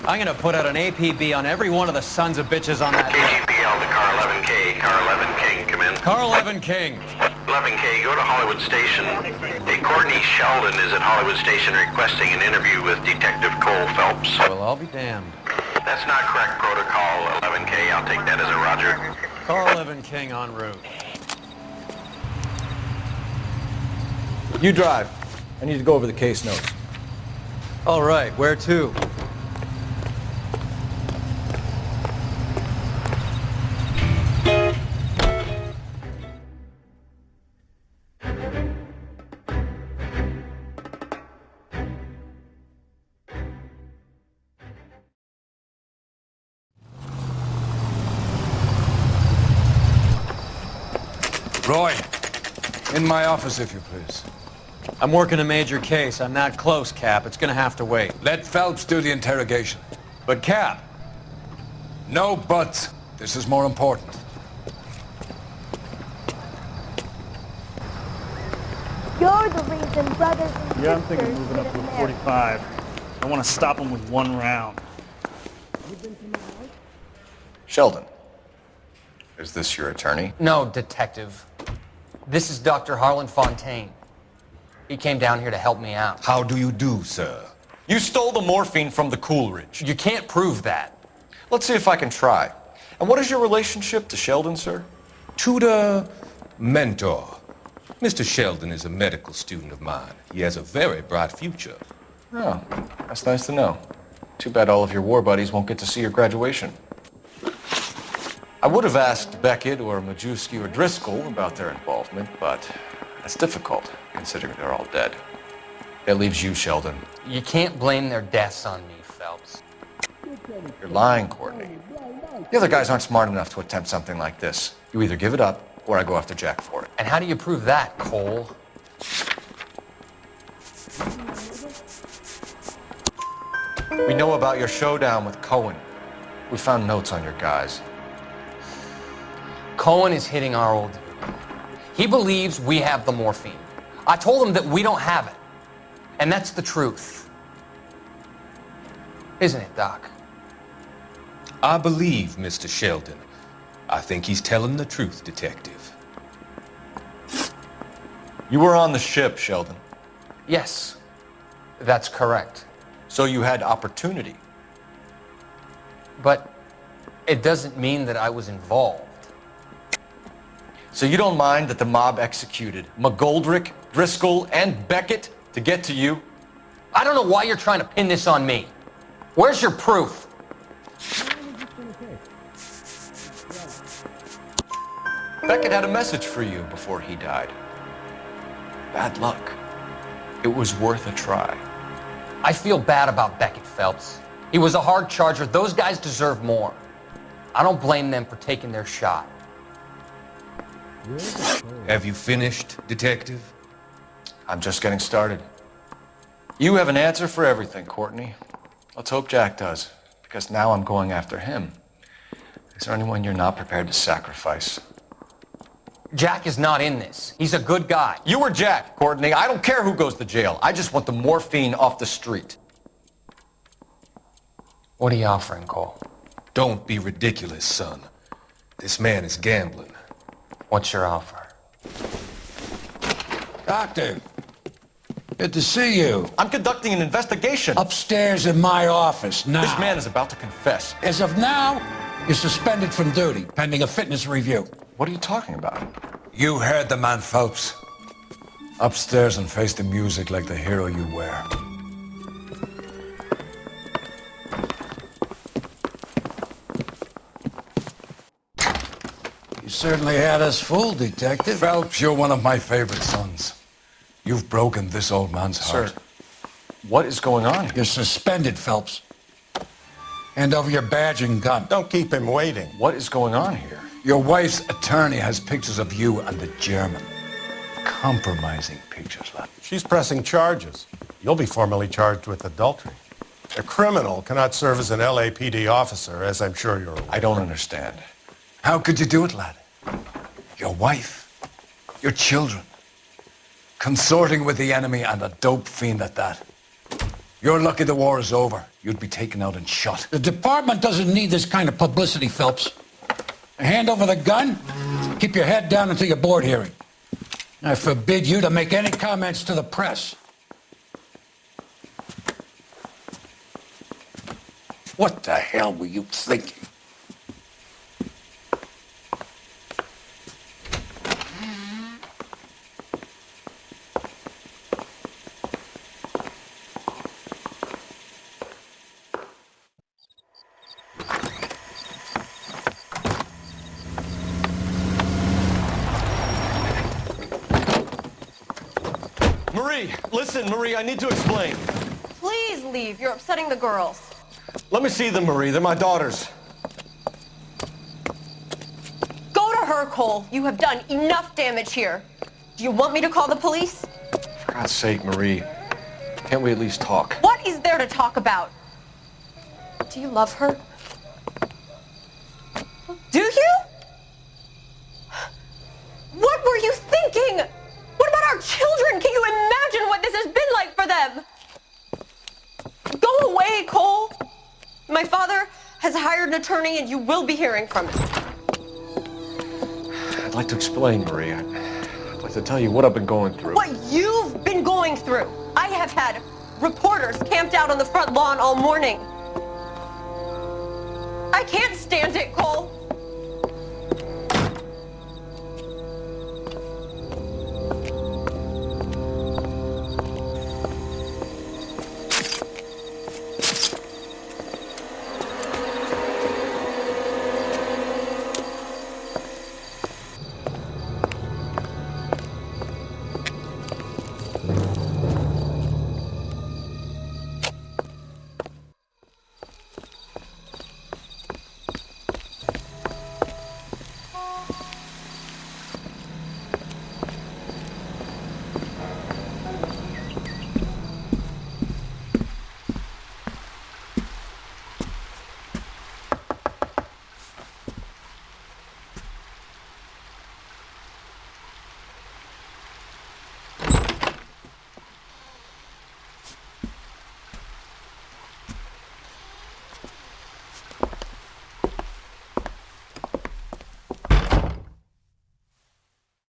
I'm gonna put out an APB on every one of the sons of bitches on that list. KGPL to car 11K. Car 11 King, come in. Car 11 King. 11K, go to Hollywood Station. Hey, Courtney Sheldon is at Hollywood Station requesting an interview with Detective Cole Phelps. Well, I'll be damned. That's not correct protocol, 11K. I'll take that as a roger. Car 11 King en route. You drive. I need to go over the case notes. All right, where to? Roy, in my office, if you please. I'm working a major case. I'm not close, Cap. It's gonna have to wait. Let Phelps do the interrogation. But, Cap... No buts. This is more important. You're the reason brothers and Yeah, I'm sisters thinking moving up to didn't a marry. 45. I want to stop him with one round. Sheldon, is this your attorney? No, Detective. This is Dr. Harlan Fontaine. He came down here to help me out. How do you do, sir? You stole the morphine from the Coolidge. You can't prove that. Let's see if I can try. And what is your relationship to Sheldon, sir? Tutor, mentor. Mr. Sheldon is a medical student of mine. He has a very bright future. Oh, that's nice to know. Too bad all of your war buddies won't get to see your graduation. I would have asked Beckett or Majewski or Driscoll about their involvement, but that's difficult, considering they're all dead. That leaves you, Sheldon. You can't blame their deaths on me, Phelps. You're lying, Courtney. The other guys aren't smart enough to attempt something like this. You either give it up, or I go after Jack for it. And how do you prove that, Cole? We know about your showdown with Cohen. We found notes on your guys. Cohen is hitting our old dude. He believes we have the morphine. I told him that we don't have it. And that's the truth. Isn't it, Doc? I believe Mr. Sheldon. I think he's telling the truth, Detective. You were on the ship, Sheldon. Yes, that's correct. So you had opportunity. But it doesn't mean that I was involved. So you don't mind that the mob executed McGoldrick, Driscoll, and Beckett to get to you? I don't know why you're trying to pin this on me. Where's your proof? Beckett had a message for you before he died. Bad luck. It was worth a try. I feel bad about Beckett, Phelps. He was a hard charger. Those guys deserve more. I don't blame them for taking their shot. Have you finished, Detective? I'm just getting started. You have an answer for everything, Courtney. Let's hope Jack does, because now I'm going after him. Is there anyone you're not prepared to sacrifice? Jack is not in this. He's a good guy. You were Jack, Courtney. I don't care who goes to jail. I just want the morphine off the street. What are you offering, Cole? Don't be ridiculous, son. This man is gambling. What's your offer? Doctor, good to see you. I'm conducting an investigation. Upstairs in my office now. This man is about to confess. As of now, you're suspended from duty, pending a fitness review. What are you talking about? You heard the man, Phelps. Upstairs and face the music like the hero you were. You certainly had us fooled, Detective. Phelps, you're one of my favorite sons. You've broken this old man's heart. Sir, What is going on here? You're suspended, Phelps. Hand over your badge and gun. Don't keep him waiting. What is going on here? Your wife's attorney has pictures of you and the German. Compromising pictures, lad. She's pressing charges. You'll be formally charged with adultery. A criminal cannot serve as an LAPD officer, as I'm sure you're aware. I don't understand. How could you do it, lad? Your wife, your children, consorting with the enemy and a dope fiend at that. You're lucky the war is over. You'd be taken out and shot. The department doesn't need this kind of publicity, Phelps. Hand over the gun, keep your head down until your board hearing. I forbid you to make any comments to the press. What the hell were you thinking? Listen, Marie, I need to explain. Please leave. You're upsetting the girls. Let me see them, Marie. They're my daughters. Go to her, Cole. You have done enough damage here. Do you want me to call the police? For God's sake, Marie, can't we at least talk? What is there to talk about? Do you love her? Do you? What were you thinking? What about our children? Can you imagine what this has been like for them? Go away, Cole. My father has hired an attorney and you will be hearing from him. I'd like to explain, Marie. I'd like to tell you what I've been going through. What you've been going through. I have had reporters camped out on the front lawn all morning. I can't stand it, Cole.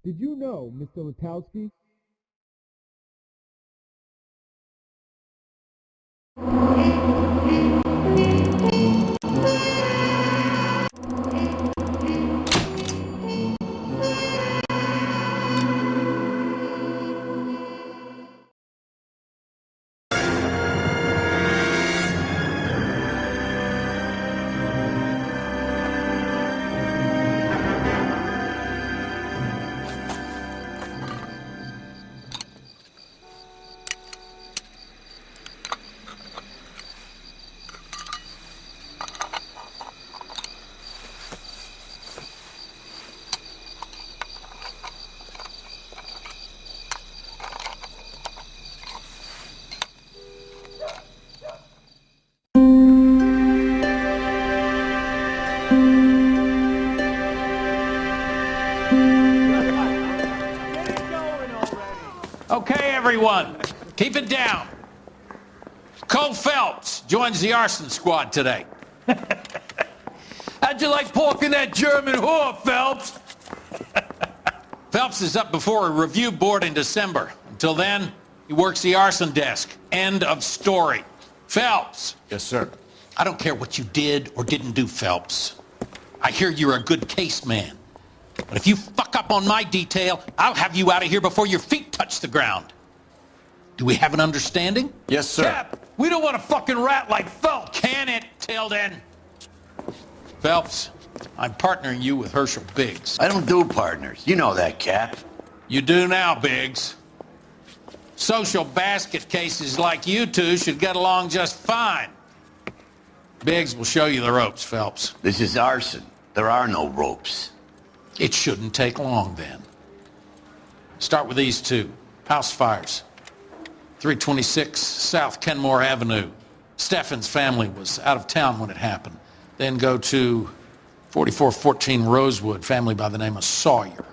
Did you know, Mr. Letowski? Okay, everyone, keep it down. Cole Phelps joins the arson squad today. How'd you like pork in that German whore, Phelps? Phelps is up before a review board in December. Until then, he works the arson desk. End of story. Phelps. Yes, sir. I don't care what you did or didn't do, Phelps. I hear you're a good case man. But if you fuck up on my detail, I'll have you out of here before your feet touch the ground. Do we have an understanding? Yes, sir. Cap, we don't want a fucking rat like Phelps. Can it, Tilden? Phelps, I'm partnering you with Herschel Biggs. I don't do partners. You know that, Cap. You do now, Biggs. Social basket cases like you two should get along just fine. Biggs will show you the ropes, Phelps. This is arson. There are no ropes. It shouldn't take long, then. Start with these two. House fires. 326 South Kenmore Avenue. Steffen's family was out of town when it happened. Then go to 4414 Rosewood, family by the name of Sawyer.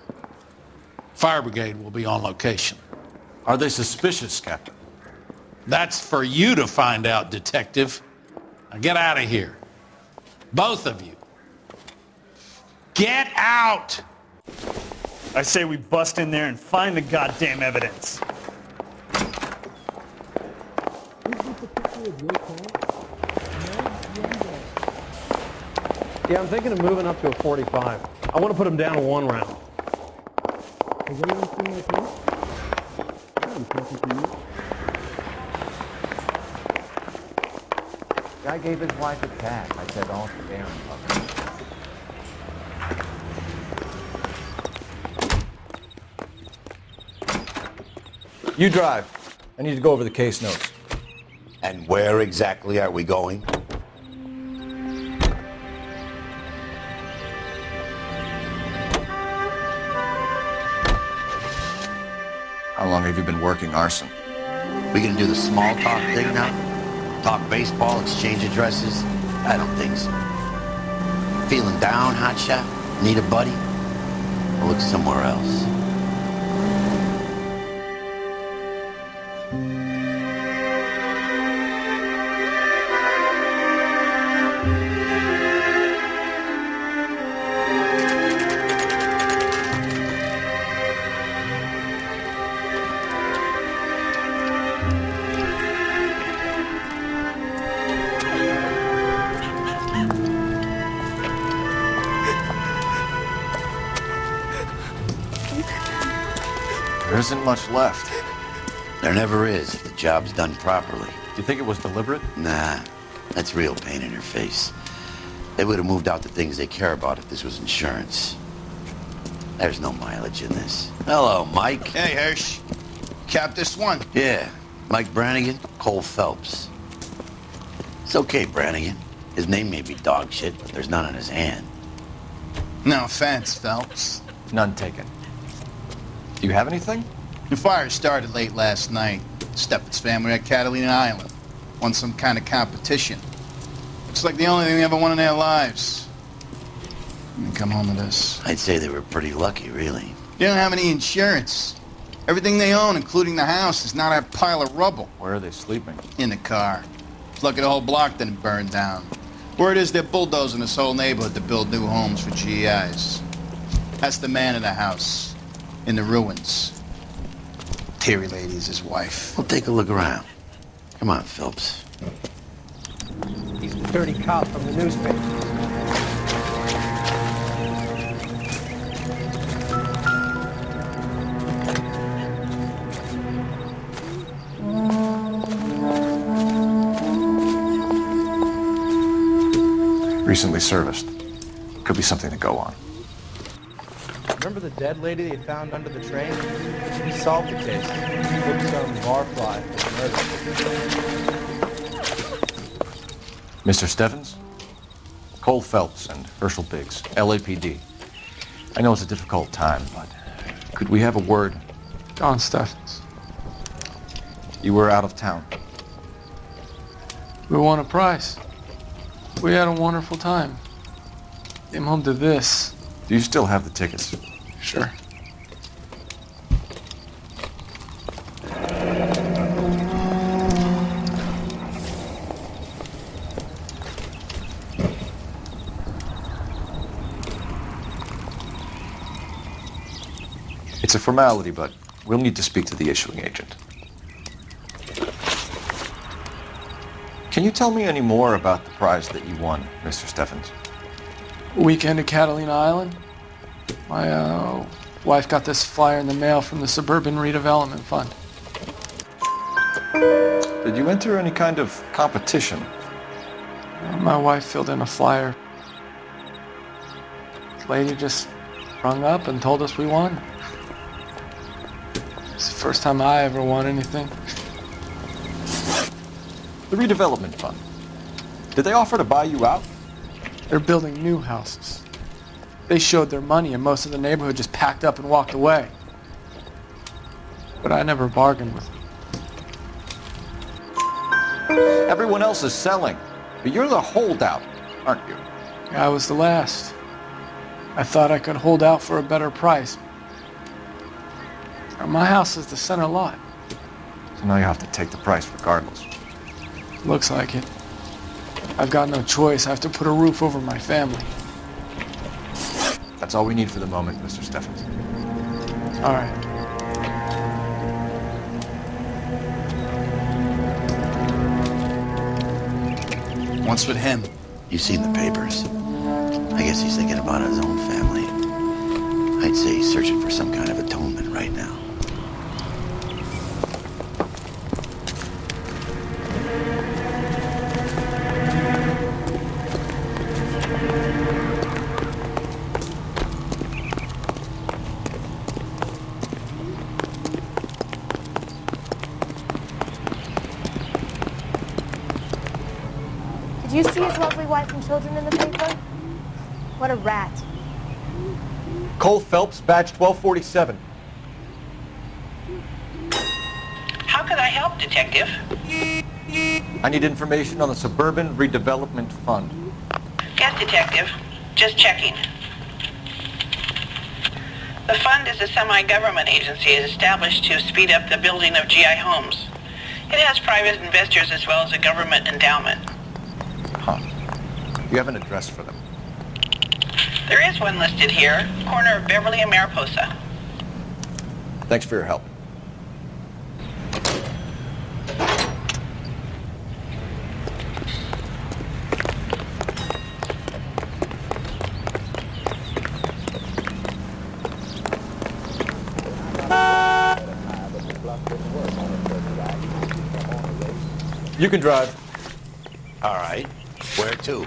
Fire brigade will be on location. Are they suspicious, Captain? That's for you to find out, Detective. Now get out of here. Both of you. Get out! I say we bust in there and find the goddamn evidence. Yeah, I'm thinking of moving up to a 45. I want to put him down to 1 round. Guy gave his wife a tag. I said, all fair and loving. You drive. I need to go over the case notes. And where exactly are we going? How long have you been working arson? We gonna do the small talk thing now? Talk baseball, exchange addresses? I don't think so. Feeling down, hotshot? Need a buddy? I'll look somewhere else. There isn't much left. There never is if the job's done properly. Do you think it was deliberate? Nah, that's real pain in her face. They would have moved out the things they care about if this was insurance. There's no mileage in this. Hello, Mike. Hey, Hirsch. Cap this one. Yeah, Mike Brannigan, Cole Phelps. It's okay, Brannigan. His name may be dog shit, but there's none on his hand. No offense, Phelps. None taken. Do you have anything? The fire started late last night. Steffen's family at Catalina Island. Won some kind of competition. Looks like the only thing they ever won in their lives. And they come home to this. I'd say they were pretty lucky, really. They don't have any insurance. Everything they own, including the house, is not a pile of rubble. Where are they sleeping? In the car. It's lucky the whole block didn't burn down. Word is they're bulldozing this whole neighborhood to build new homes for GIs. That's the man in the house. In the ruins. Terry lady is his wife. We'll take a look around. Come on, Phelps. He's a dirty cop from the newspaper. Recently serviced. Could be something to go on. Remember the dead lady they found under the train? He solved the case. He booked some barfly for murder. Mr. Steffens? Cole Phelps and Herschel Biggs, LAPD. I know it's a difficult time, but could we have a word? John Steffens. You were out of town. We won a prize. We had a wonderful time. Came home to this. Do you still have the tickets? Sure. It's a formality, but we'll need to speak to the issuing agent. Can you tell me any more about the prize that you won, Mr. Steffens? Weekend at Catalina Island. My wife got this flyer in the mail from the Suburban Redevelopment Fund. Did you enter any kind of competition? My wife filled in a flyer. The lady just rung up and told us we won. It's the first time I ever won anything. The redevelopment fund. Did they offer to buy you out? They're building new houses. They showed their money and most of the neighborhood just packed up and walked away. But I never bargained with them. Everyone else is selling, but you're the holdout, aren't you? I was the last. I thought I could hold out for a better price. My house is the center lot. So now you have to take the price regardless. Looks like it. I've got no choice. I have to put a roof over my family. That's all we need for the moment, Mr. Steffens. All right. What's with him? You've seen the papers. I guess he's thinking about his own family. I'd say he's searching for some kind of atonement right now. Did you see his lovely wife and children in the paper? What a rat. Cole Phelps, badge 1247. How can I help, Detective? I need information on the Suburban Redevelopment Fund. Yes, Detective. Just checking. The fund is a semi-government agency established to speed up the building of GI homes. It has private investors as well as a government endowment. Huh. You have an address for them? There is one listed here, corner of Beverly and Mariposa. Thanks for your help. You can drive. All right. Where to?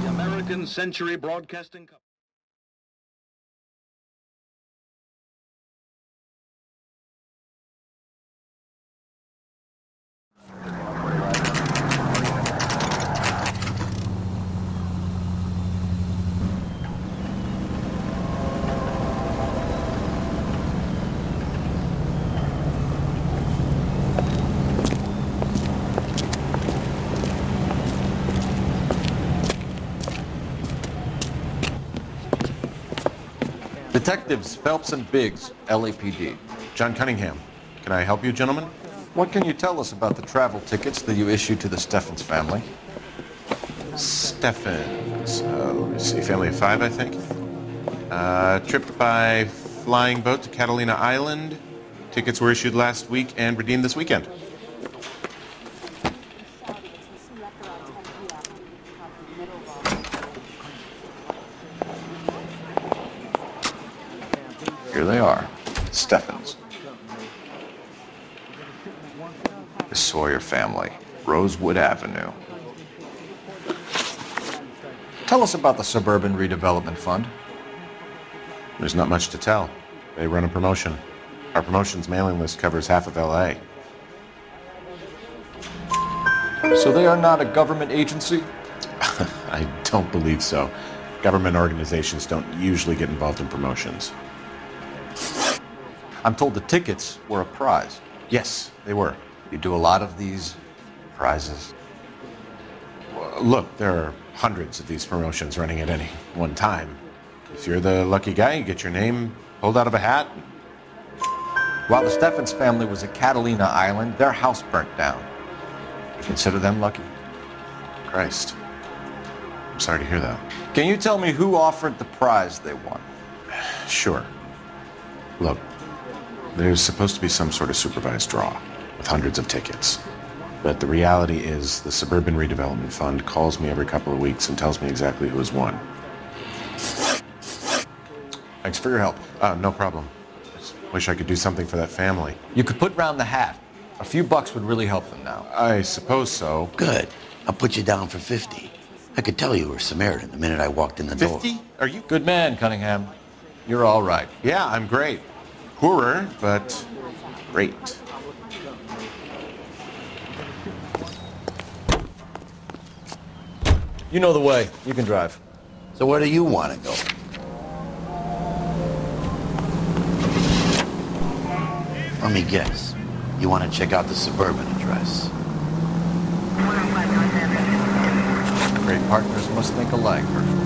The American Century Broadcasting Company. Detectives Phelps and Biggs, LAPD. John Cunningham. Can I help you, gentlemen? What can you tell us about the travel tickets that you issued to the Steffens family? Steffens. Let me see. Family of 5, I think. Trip by flying boat to Catalina Island. Tickets were issued last week and redeemed this weekend. Here they are. Steffens. The Sawyer family. Rosewood Avenue. Tell us about the Suburban Redevelopment Fund. There's not much to tell. They run a promotion. Our promotion's mailing list covers half of LA. So they are not a government agency? I don't believe so. Government organizations don't usually get involved in promotions. I'm told the tickets were a prize. Yes, they were. You do a lot of these prizes? Look, there are hundreds of these promotions running at any one time. If you're the lucky guy, you get your name pulled out of a hat. While the Steffens family was at Catalina Island, their house burnt down. You consider them lucky? Christ. I'm sorry to hear that. Can you tell me who offered the prize they won? Sure. Look, there's supposed to be some sort of supervised draw with hundreds of tickets. But the reality is the Suburban Redevelopment Fund calls me every couple of weeks and tells me exactly who has won. Thanks for your help. No problem. Just wish I could do something for that family. You could put round the hat. A few bucks would really help them now. I suppose so. Good. I'll put you down for 50. I could tell you were Samaritan the minute I walked in the door. 50? Are you? Good man, Cunningham. You're all right. Yeah, I'm great. Poorer, but great. You know the way. You can drive. So where do you want to go? Let me guess. You want to check out the suburban address. Great partners must think alike, Herschel.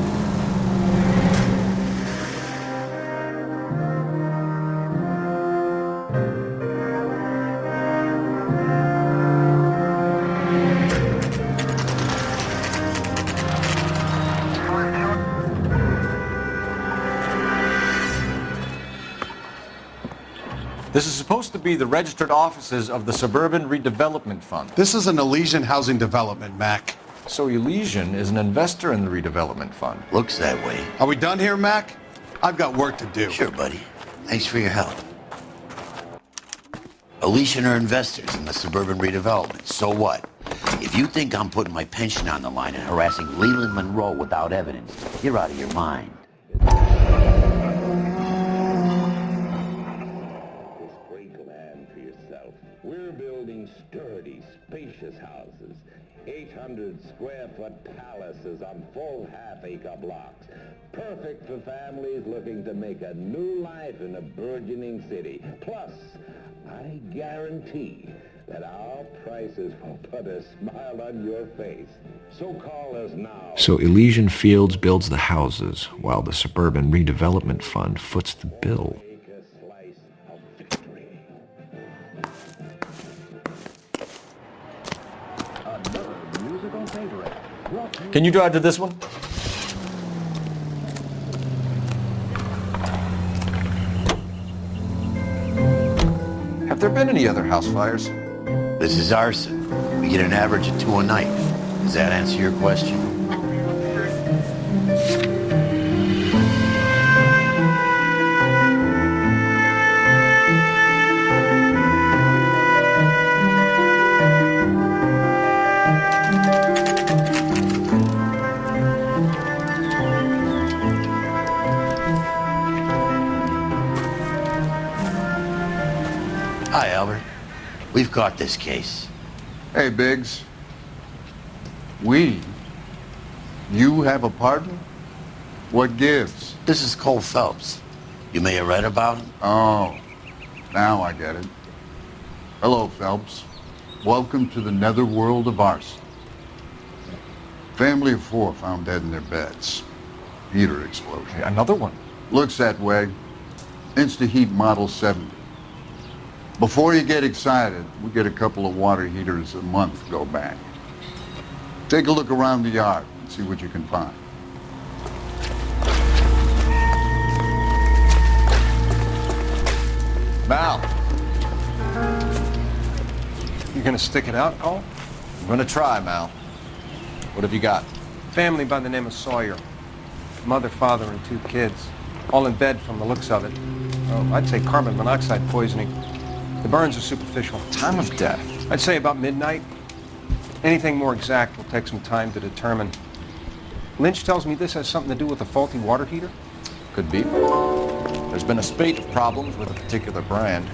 This is supposed to be the registered offices of the Suburban Redevelopment Fund. This is an Elysian housing development, Mac. So Elysian is an investor in the redevelopment fund. Looks that way. Are we done here, Mac? I've got work to do. Sure, buddy. Thanks for your help. Elysian are investors in the suburban redevelopment. So what? If you think I'm putting my pension on the line and harassing Leland Monroe without evidence, you're out of your mind. We're building sturdy, spacious houses, 800-square-foot palaces on full half-acre blocks, perfect for families looking to make a new life in a burgeoning city. Plus, I guarantee that our prices will put a smile on your face. So call us now. So Elysian Fields builds the houses, while the Suburban Redevelopment Fund foots the bill. Can you drive to this one? Have there been any other house fires? This is arson. We get an average of 2 a night. Does that answer your question? Hi, Albert. We've caught this case. Hey, Biggs. We? You have a partner? What gives? This is Cole Phelps. You may have read about him. Oh, now I get it. Hello, Phelps. Welcome to the netherworld of arson. Family of 4 found dead in their beds. Heater explosion. Another one? Looks that way. Insta-Heat Model 70. Before you get excited, we get a couple of water heaters a month go back. Take a look around the yard and see what you can find. Mal. You gonna stick it out, Cole? I'm gonna try, Mal. What have you got? Family by the name of Sawyer. Mother, father, and 2 kids. All in bed from the looks of it. Oh, I'd say carbon monoxide poisoning. The burns are superficial. Time of death? I'd say about midnight. Anything more exact will take some time to determine. Lynch tells me this has something to do with a faulty water heater. Could be. There's been a spate of problems with a particular brand.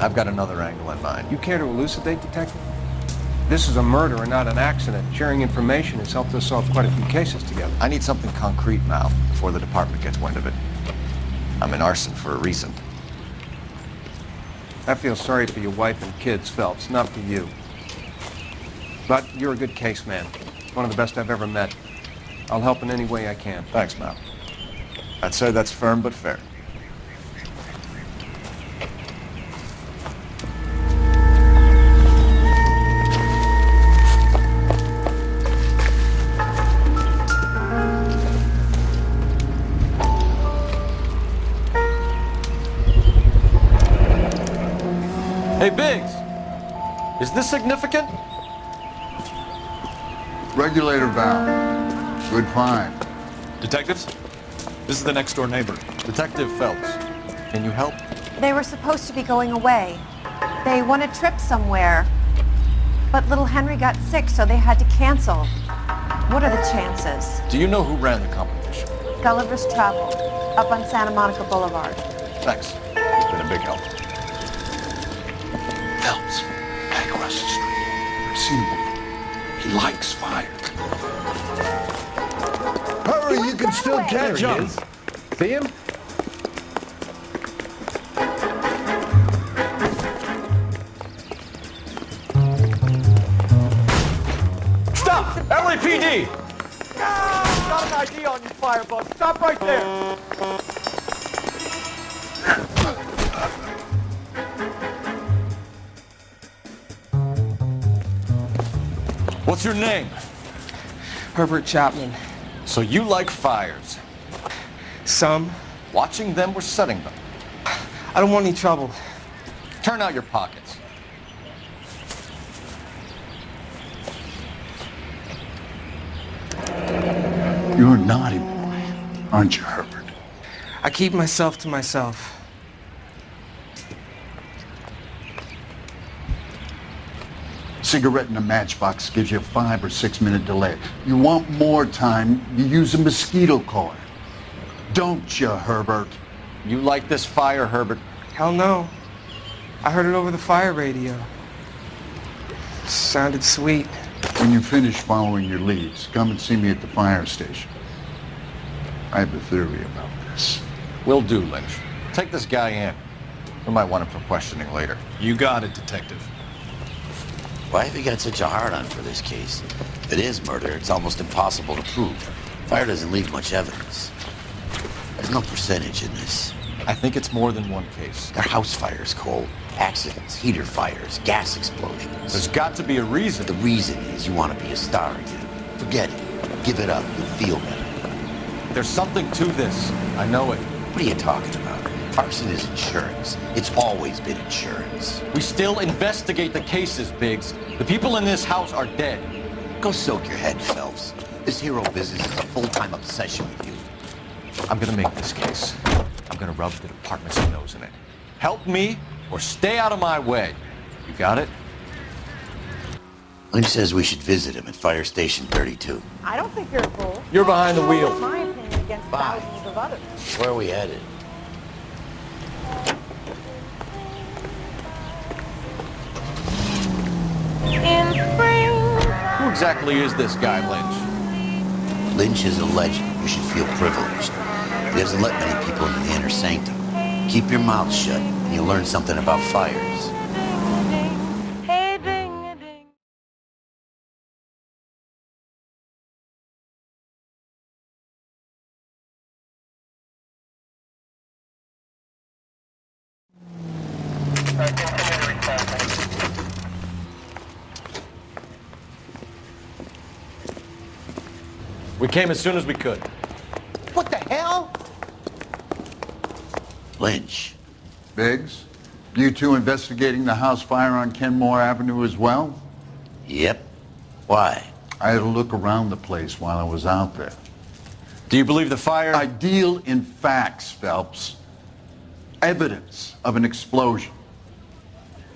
I've got another angle in mind. You care to elucidate, Detective? This is a murder and not an accident. Sharing information has helped us solve quite a few cases together. I need something concrete now, before the department gets wind of it. I'm in arson for a reason. I feel sorry for your wife and kids, Phelps, not for you. But you're a good case man. One of the best I've ever met. I'll help in any way I can. Thanks, Mal. I'd say that's firm but fair. Hey, Biggs, is this significant? Regulator valve. Good find. Detectives, this is the next door neighbor, Detective Phelps. Can you help? They were supposed to be going away. They won a trip somewhere. But little Henry got sick, so they had to cancel. What are the chances? Do you know who ran the competition? Gulliver's Travel, up on Santa Monica Boulevard. Thanks. It's been a big help. Phelps, guy across the street. I've seen him before. He likes fire. Hurry, you can still catch him. See him? Stop! LAPD! Got an ID on you, firebug. Stop right there. What's your name? Herbert Chapman. So you like fires? Some. Watching them or setting them? I don't want any trouble. Turn out your pockets. You're a naughty boy, aren't you, Herbert? I keep myself to myself. Cigarette in a matchbox gives you a 5 or 6 minute delay. You want more time, you use a mosquito coil. Don't you, Herbert? You like this fire, Herbert? Hell no. I heard it over the fire radio. Sounded sweet. When you finish following your leads, come and see me at the fire station. I have a theory about this. Will do, Lynch. Take this guy in. We might want him for questioning later. You got it, Detective. Why have you got such a hard-on for this case? If it is murder, it's almost impossible to prove. Fire doesn't leave much evidence. There's no percentage in this. I think it's more than one case. They're house fires, Cole. Accidents, heater fires, gas explosions. There's got to be a reason. The reason is you want to be a star again. Forget it. Give it up. You'll feel better. There's something to this. I know it. What are you talking about? Arson is insurance. It's always been insurance. We still investigate the cases, Biggs. The people in this house are dead. Go soak your head, Phelps. This hero business is a full-time obsession with you. I'm gonna make this case. I'm gonna rub the department's nose in it. Help me or stay out of my way. You got it? Lynch says we should visit him at Fire Station 32. I don't think you're a fool. You're behind the wheel. That's my opinion against thousands of others. Where are we headed? In spring. Who exactly is this guy, Lynch? Lynch is a legend. You should feel privileged. He doesn't let many people into the inner sanctum. Keep your mouth shut, and you'll learn something about fires. Hey, ding-a-ding. We came as soon as we could. What the hell? Lynch. Biggs, you two investigating the house fire on Kenmore Avenue as well? Yep. Why? I had a look around the place while I was out there. Do you believe the fire? I deal in facts, Phelps. Evidence of an explosion.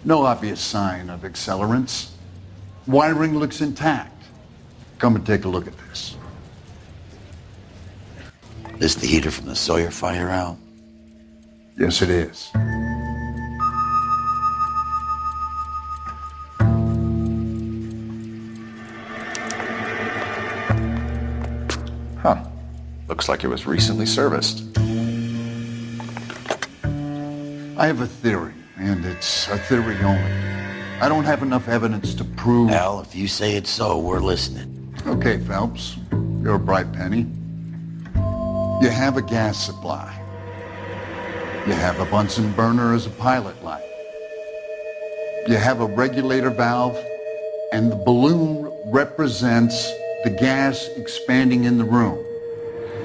No obvious sign of accelerants. Wiring looks intact. Come and take a look at this. This the heater from the Sawyer fire, Al? Yes, it is. Huh. Looks like it was recently serviced. I have a theory, and it's a theory only. I don't have enough evidence to prove... Al, if you say it's so, we're listening. Okay, Phelps. You're a bright penny. You have a gas supply. You have a Bunsen burner as a pilot light. You have a regulator valve, and the balloon represents the gas expanding in the room.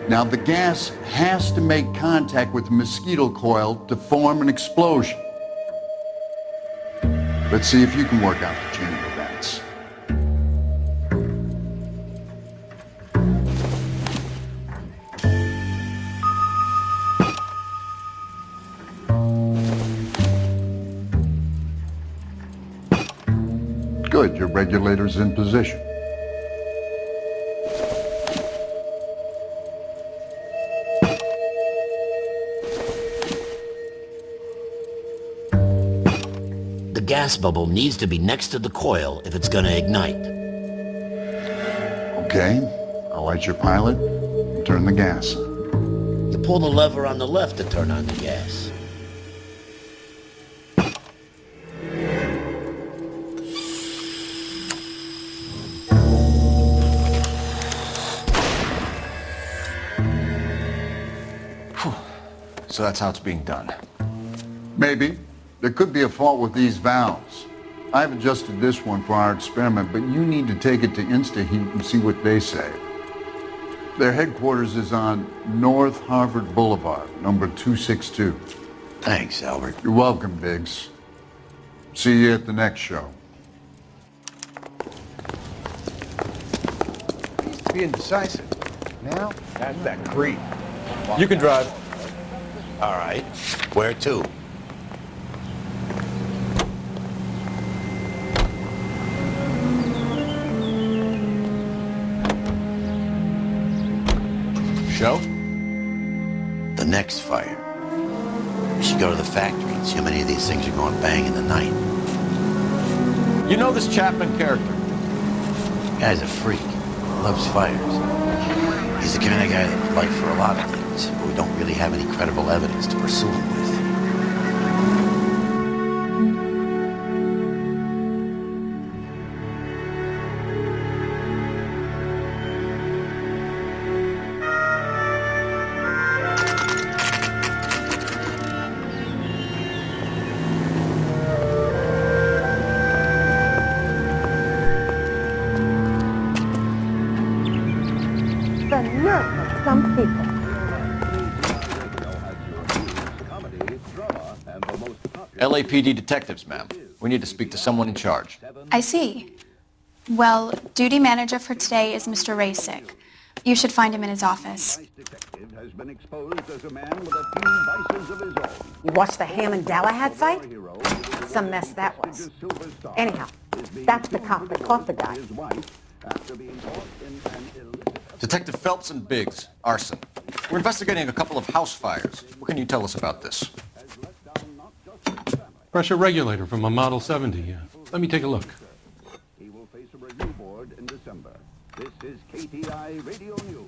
Now, the gas has to make contact with the mosquito coil to form an explosion. Let's see if you can work out the chain of events. Good, your regulator's in position. gas bubble needs to be next to the coil if it's gonna ignite. Okay, I'll light your pilot and turn the gas on. You pull the lever on the left to turn on the gas. So that's how it's being done. Maybe. There could be a fault with these valves. I've adjusted this one for our experiment, but you need to take it to InstaHeat and see what they say. Their headquarters is on North Harvard Boulevard, number 262. Thanks, Albert. You're welcome, Biggs. See you at the next show. He used to be indecisive. Now, that's that creep. You can drive. All right. Where to? Show? The next fire. We should go to the factory and see how many of these things are going bang in the night. You know this Chapman character? Guy's a freak. Loves fires. He's the kind of guy that would like for a lot of things, but we don't really have any credible evidence to pursue him with. The nerve of some people. LAPD detectives, ma'am. We need to speak to someone in charge. I see. Well, duty manager for today is Mr. Rasick. You should find him in his office. You watched the Hammond Galahad fight? Some mess that was. Anyhow, that's the cop that caught the guy. Detective Phelps and Biggs, arson. We're investigating a couple of house fires. What can you tell us about this? Pressure regulator from a Model 70, yeah. Let me take a look. He will face a review board in December. This is KTI Radio News.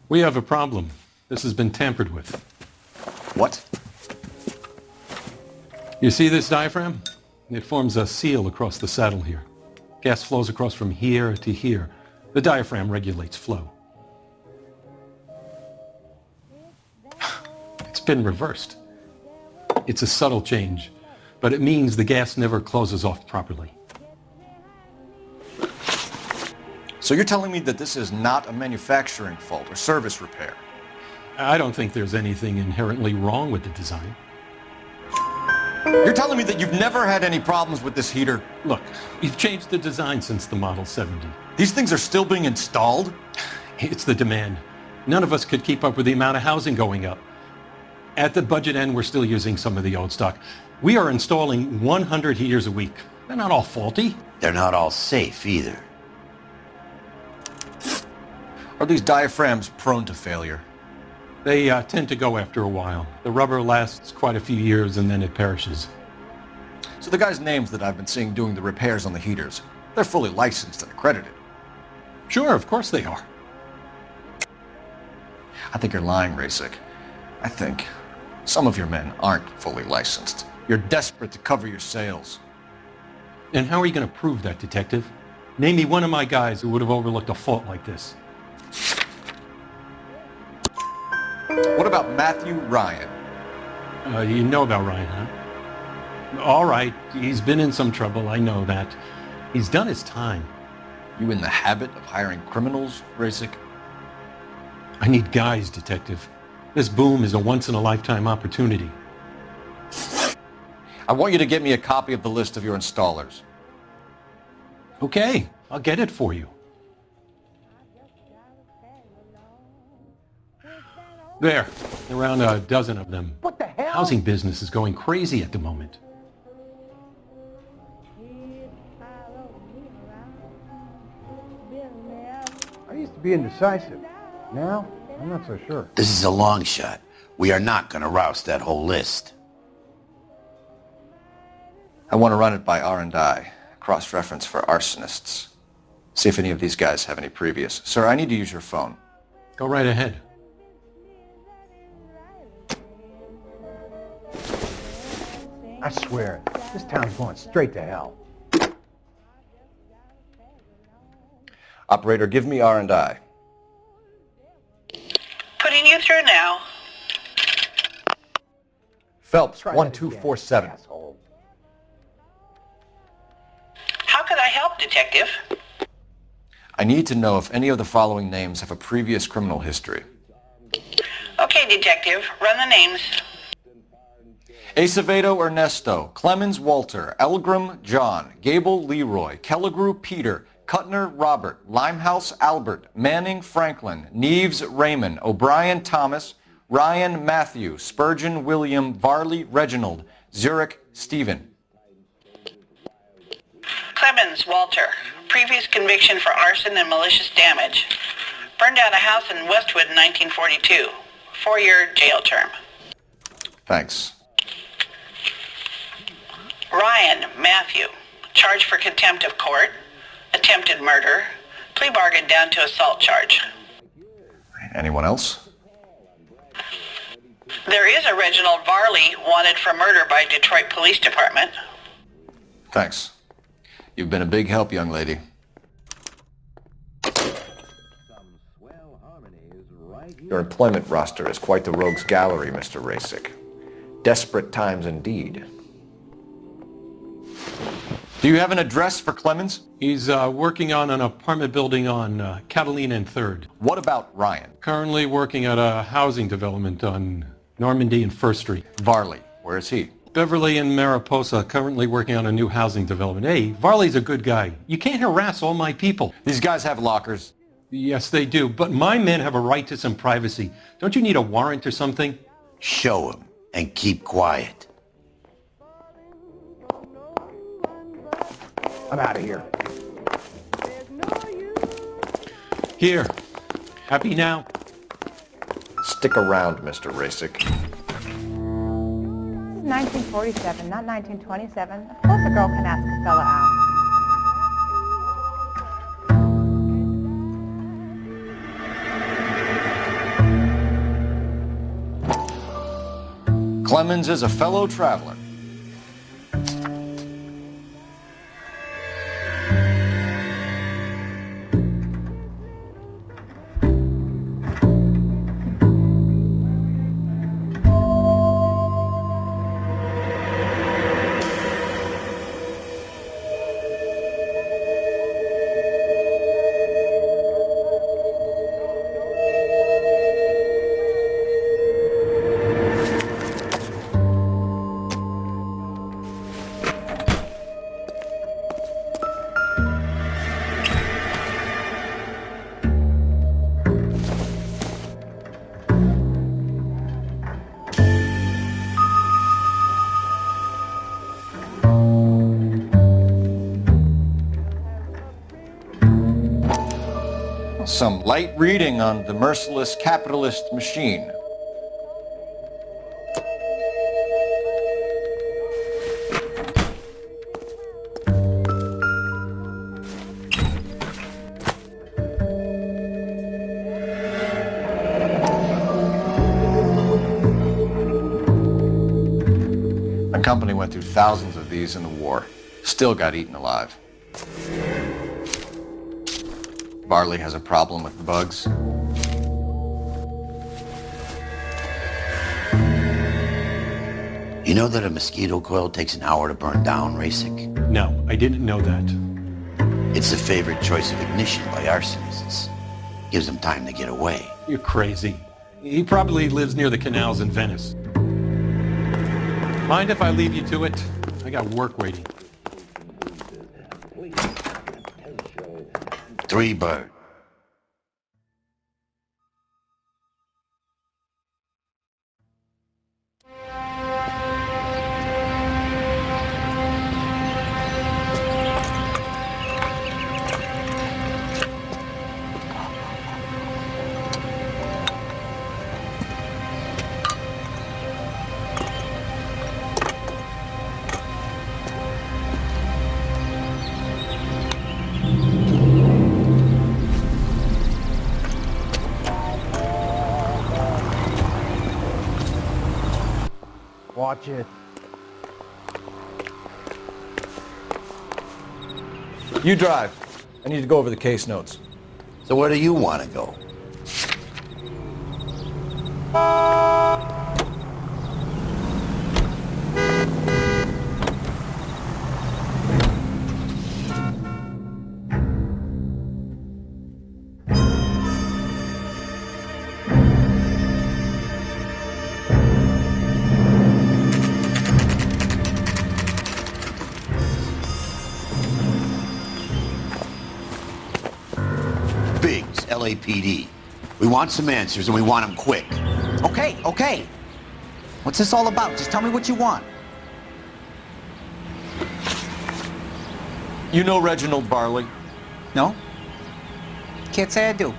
We have a problem. This has been tampered with. What? You see this diaphragm? It forms a seal across the saddle here. Gas flows across from here to here. The diaphragm regulates flow. It's been reversed. It's a subtle change, but it means the gas never closes off properly. So you're telling me that this is not a manufacturing fault or service repair? I don't think there's anything inherently wrong with the design. You're telling me that you've never had any problems with this heater? Look, we've changed the design since the Model 70. These things are still being installed? It's the demand. None of us could keep up with the amount of housing going up. At the budget end, we're still using some of the old stock. We are installing 100 heaters a week. They're not all faulty. They're not all safe either. Are these diaphragms prone to failure? They tend to go after a while. The rubber lasts quite a few years and then it perishes. So the guys' names that I've been seeing doing the repairs on the heaters, they're fully licensed and accredited? Sure, of course they are. I think you're lying, Rasick. I think some of your men aren't fully licensed. You're desperate to cover your sales. And how are you going to prove that, Detective? Name me one of my guys who would have overlooked a fault like this. What about Matthew Ryan? You know about Ryan, huh? All right, he's been in some trouble, I know that. He's done his time. You in the habit of hiring criminals, Rasick? I need guys, Detective. This boom is a once-in-a-lifetime opportunity. I want you to get me a copy of the list of your installers. Okay, I'll get it for you. There, around a dozen of them. What the hell? Housing business is going crazy at the moment. I used to be indecisive. Now, I'm not so sure. This is a long shot. We are not going to roust that whole list. I want to run it by R&I, cross-reference for arsonists. See if any of these guys have any previous. Sir, I need to use your phone. Go right ahead. I swear, this town's going straight to hell. Operator, give me R&I. Putting you through now. Phelps, 1247. How could I help, Detective? I need to know if any of the following names have a previous criminal history. Okay, Detective, run the names. Acevedo Ernesto, Clemens Walter, Elgram John, Gable Leroy, Kelligrew Peter, Cutner Robert, Limehouse Albert, Manning Franklin, Neves Raymond, O'Brien Thomas, Ryan Matthew, Spurgeon William, Varley Reginald, Zurich Stephen. Clemens Walter, previous conviction for arson and malicious damage. Burned down a house in Westwood in 1942. 4-year jail term. Thanks. Ryan Matthew, charged for contempt of court, attempted murder, plea bargain down to assault charge. Anyone else? There is a Reginald Varley wanted for murder by Detroit Police Department. Thanks. You've been a big help, young lady. Your employment roster is quite the rogues gallery, Mr. Rasick. Desperate times indeed. Do you have an address for Clemens? He's working on an apartment building on Catalina and 3rd. What about Ryan? Currently working at a housing development on Normandy and 1st Street. Varley, where is he? Beverly and Mariposa, currently working on a new housing development. Hey, Varley's a good guy. You can't harass all my people. These guys have lockers. Yes, they do, but my men have a right to some privacy. Don't you need a warrant or something? Show him and keep quiet. I'm out of here. Here. Happy now? Stick around, Mr. Rasick. 1947, not 1927. Of course a girl can ask a fella out. Clemens is a fellow traveler. Some light reading on the merciless capitalist machine. My company went through thousands of these in the war. Still got eaten alive. Varley has a problem with the bugs. You know that a mosquito coil takes an hour to burn down, Rasick? No, I didn't know that. It's the favorite choice of ignition by arsonists. Gives them time to get away. You're crazy. He probably lives near the canals in Venice. Mind if I leave you to it? I got work waiting. 3 bird. Watch it. You drive. I need to go over the case notes. So where do you want to go? LAPD. We want some answers and we want them quick. Okay, okay. What's this all about? Just tell me what you want. You know Reginald Barley? No? Can't say I do.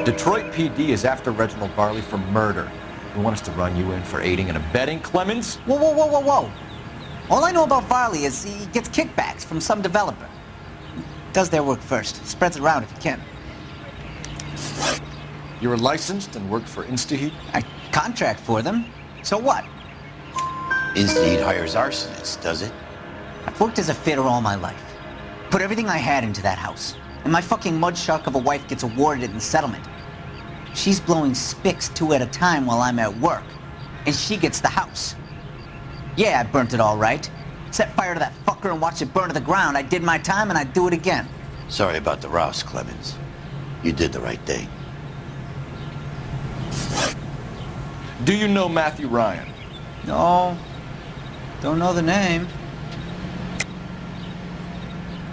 Detroit PD is after Reginald Barley for murder. They want us to run you in for aiding and abetting, Clemens? Whoa, whoa, whoa, whoa, whoa. All I know about Varley is he gets kickbacks from some developer. Does their work first. Spreads it around if he can. You were licensed and worked for InstaHeat? I contract for them. So what? InstaHeat hires arsonists, does it? I've worked as a fitter all my life. Put everything I had into that house. And my fucking mud shark of a wife gets awarded it in settlement. She's blowing spics 2 at a time while I'm at work. And she gets the house. Yeah, I burnt it all right. Set fire to that fucker and watched it burn to the ground. I did my time and I'd do it again. Sorry about the rouse, Clemens. You did the right thing. Do you know Matthew Ryan? No. Don't know the name.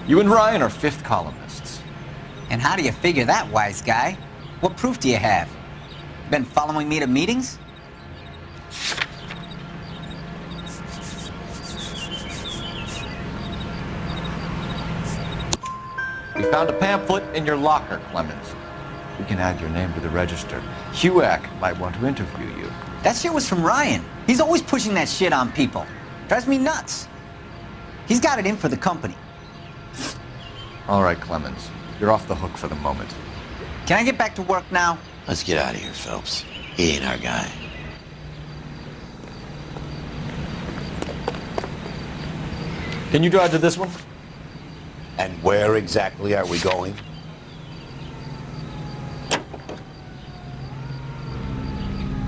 You and Ryan are fifth columnists. And how do you figure that, wise guy? What proof do you have? Been following me to meetings? We found a pamphlet in your locker, Clemens. We can add your name to the register. HUAC might want to interview you. That shit was from Ryan. He's always pushing that shit on people. Drives me nuts. He's got it in for the company. All right, Clemens. You're off the hook for the moment. Can I get back to work now? Let's get out of here, Phelps. He ain't our guy. Can you drive to this one? And where exactly are we going?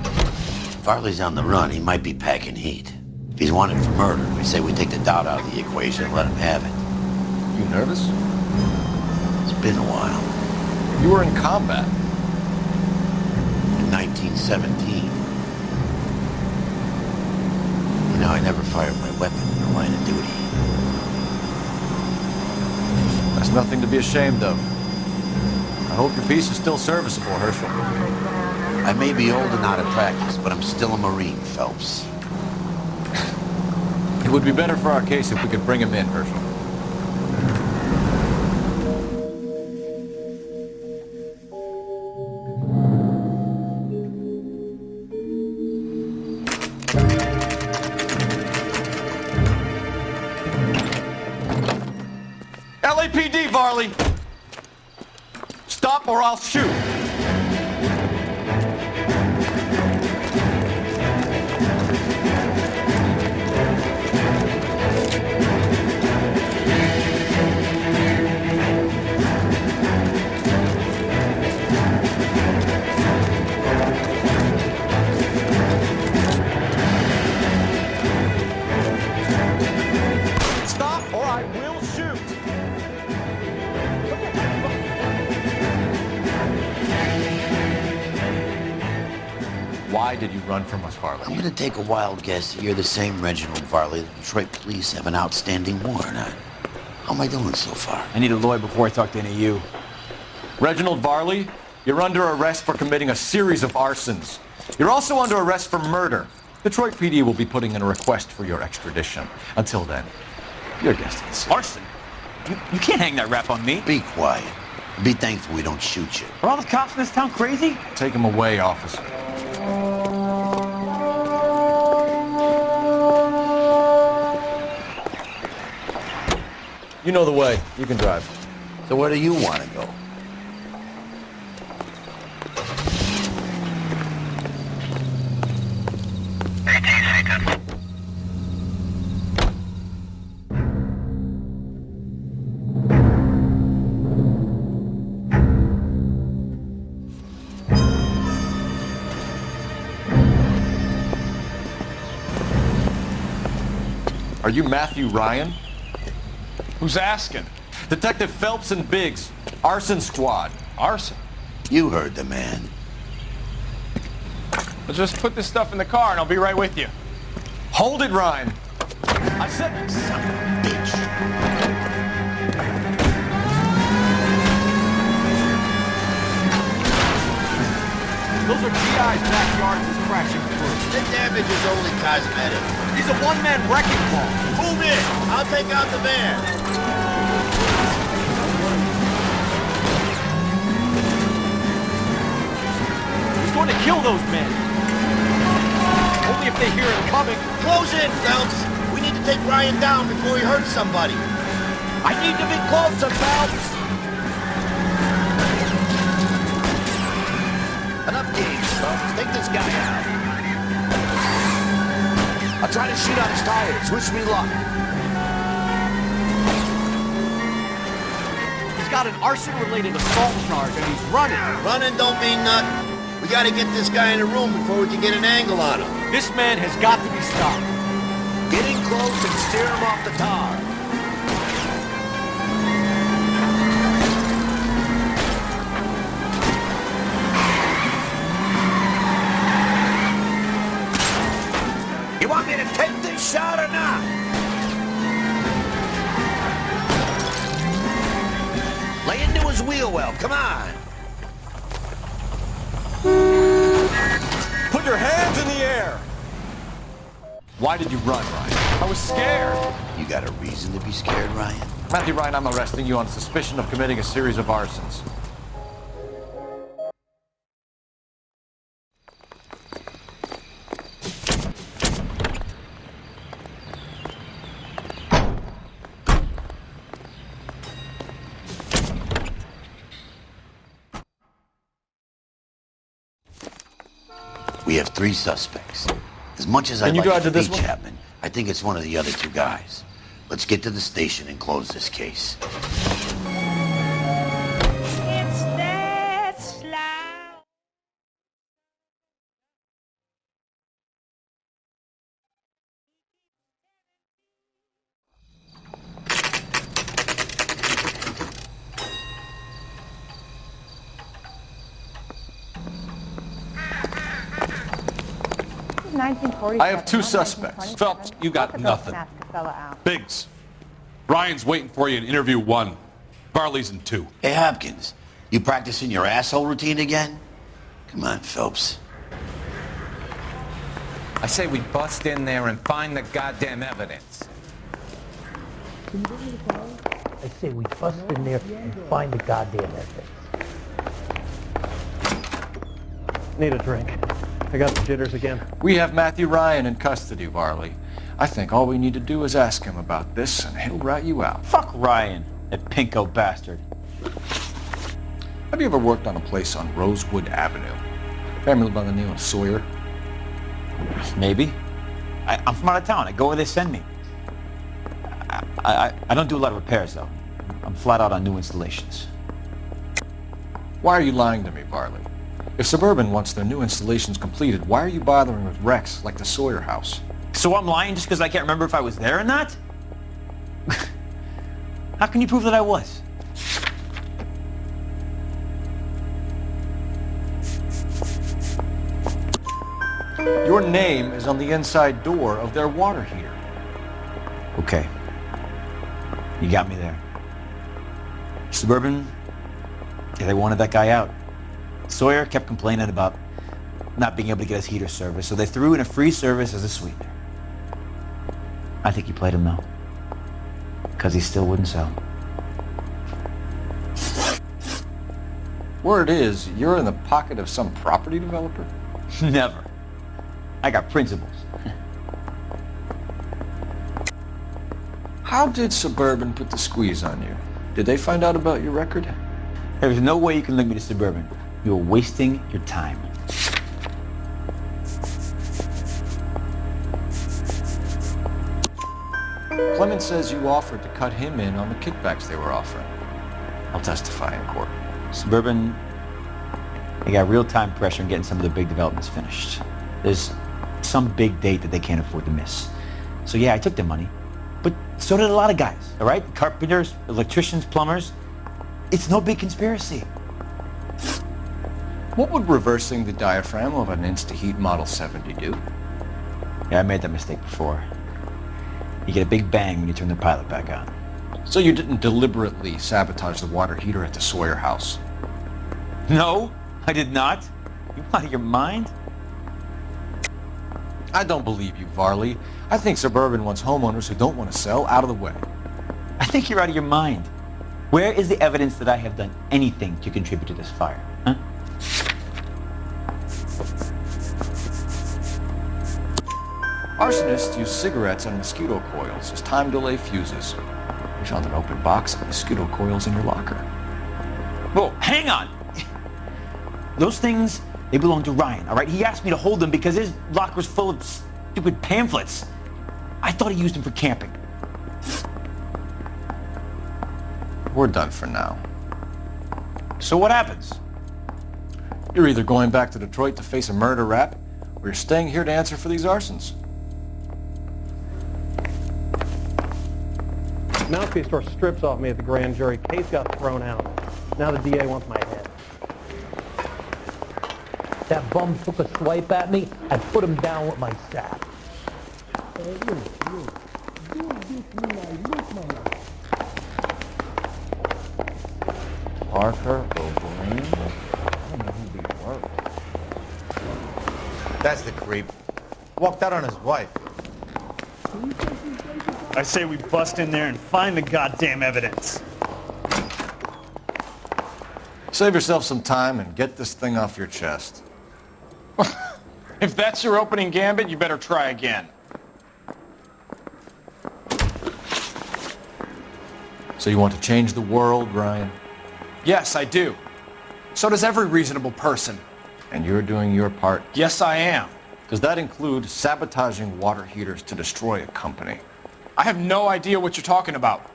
If Farley's on the run, he might be packing heat. If he's wanted for murder, we say we take the doubt out of the equation and let him have it. You nervous? It's been a while. You were in combat. In 1917. You know, I never fired my weapon in the line of duty. That's nothing to be ashamed of. I hope your piece is still serviceable, Herschel. I may be old and out of practice, but I'm still a Marine, Phelps. It would be better for our case if we could bring him in, Herschel. LAPD, Varley! Stop or I'll shoot! Stop or I will shoot! Why did you run from us, Varley? I'm gonna take a wild guess that you're the same Reginald Varley the Detroit police have an outstanding warrant on. How am I doing so far? I need a lawyer before I talk to any of you. Reginald Varley, you're under arrest for committing a series of arsons. You're also under arrest for murder. Detroit PD will be putting in a request for your extradition. Until then, your guest is Arson? You can't hang that rap on me. Be quiet. Be thankful we don't shoot you. Are all the cops in this town crazy? Take him away, officer. You know the way. You can drive. So where do you want to go? Are you Matthew Ryan? Who's asking? Detective Phelps and Biggs, arson squad. Arson? You heard the man. Well, just put this stuff in the car and I'll be right with you. Hold it, Ryan. I said, son of a bitch. Those are GI's backyards he's crashing through. The damage is only cosmetic. He's a one-man wrecking ball. Move in. I'll take out the van. He's going to kill those men. Only if they hear him coming. Close in, Phelps. We need to take Ryan down before he hurts somebody. I need to be closer, Phelps. Enough games, Phelps. Take this guy out. I'll try to shoot out his tires. Wish me luck. He's got an arson-related assault charge and he's running. Running don't mean nothing. We gotta get this guy in the room before we can get an angle on him. This man has got to be stopped. Get in close and steer him off the tar. You want me to take this shot or not? Lay into his wheel well, come on. put your hands in the air. Why did you run, Ryan? I was scared. You got a reason to be scared, Ryan? Matthew Ryan, I'm arresting you on suspicion of committing a series of arsons. We have 3 suspects. As much as I'd like to be Chapman, I think it's one of the other 2 guys. Let's get to the station and close this case. It's that slow. I have 2 suspects. Phelps, you got nothing. Biggs, Ryan's waiting for you in interview 1. Varley's in 2. Hey, Hopkins, you practicing your asshole routine again? Come on, Phelps. I say we bust in there and find the goddamn evidence. I say we bust in there and find the goddamn evidence. Need a drink. I got the jitters again. We have Matthew Ryan in custody, Varley. I think all we need to do is ask him about this, and he'll rat you out. Fuck Ryan, that pinko bastard. Have you ever worked on a place on Rosewood Avenue? Family by the name of Sawyer? Maybe. I'm from out of town. I go where they send me. I don't do a lot of repairs, though. I'm flat out on new installations. Why are you lying to me, Varley? If Suburban wants their new installations completed, why are you bothering with wrecks like the Sawyer house? So I'm lying just because I can't remember if I was there or not? How can you prove that I was? Your name is on the inside door of their water heater. Okay. You got me there. Suburban, yeah, they wanted that guy out. Sawyer kept complaining about not being able to get his heater service, so they threw in a free service as a sweetener. I think you played him though, because he still wouldn't sell. Word is, you're in the pocket of some property developer? Never. I got principles. How did Suburban put the squeeze on you? Did they find out about your record? There's no way you can link me to Suburban. You're wasting your time. Clement says you offered to cut him in on the kickbacks they were offering. I'll testify in court. Suburban, they got real-time pressure on getting some of the big developments finished. There's some big date that they can't afford to miss. So yeah, I took their money. But so did a lot of guys, all right? Carpenters, electricians, plumbers. It's no big conspiracy. What would reversing the diaphragm of an Insta-Heat Model 70 do? Yeah, I made that mistake before. You get a big bang when you turn the pilot back on. So you didn't deliberately sabotage the water heater at the Sawyer house? No, I did not. You out of your mind? I don't believe you, Varley. I think Suburban wants homeowners who don't want to sell out of the way. I think you're out of your mind. Where is the evidence that I have done anything to contribute to this fire, huh? Arsonists use cigarettes and mosquito coils as time delay fuses. We found an open box of mosquito coils in your locker. Whoa, hang on! Those things, they belong to Ryan, all right? He asked me to hold them because his locker's full of stupid pamphlets. I thought he used them for camping. We're done for now. So what happens? You're either going back to Detroit to face a murder rap, or you're staying here to answer for these arsons. Mouthpiece tore strips off me at the grand jury. Case got thrown out. Now the DA wants my head. That bum took a swipe at me, I put him down with my sack. Parker O'Brien? I don't know who these were. That's the creep. Walked out on his wife. I say we bust in there and find the goddamn evidence. Save yourself some time and get this thing off your chest. If that's your opening gambit, you better try again. So you want to change the world, Ryan? Yes, I do. So does every reasonable person. And you're doing your part? Yes, I am. Does that include sabotaging water heaters to destroy a company? I have no idea what you're talking about.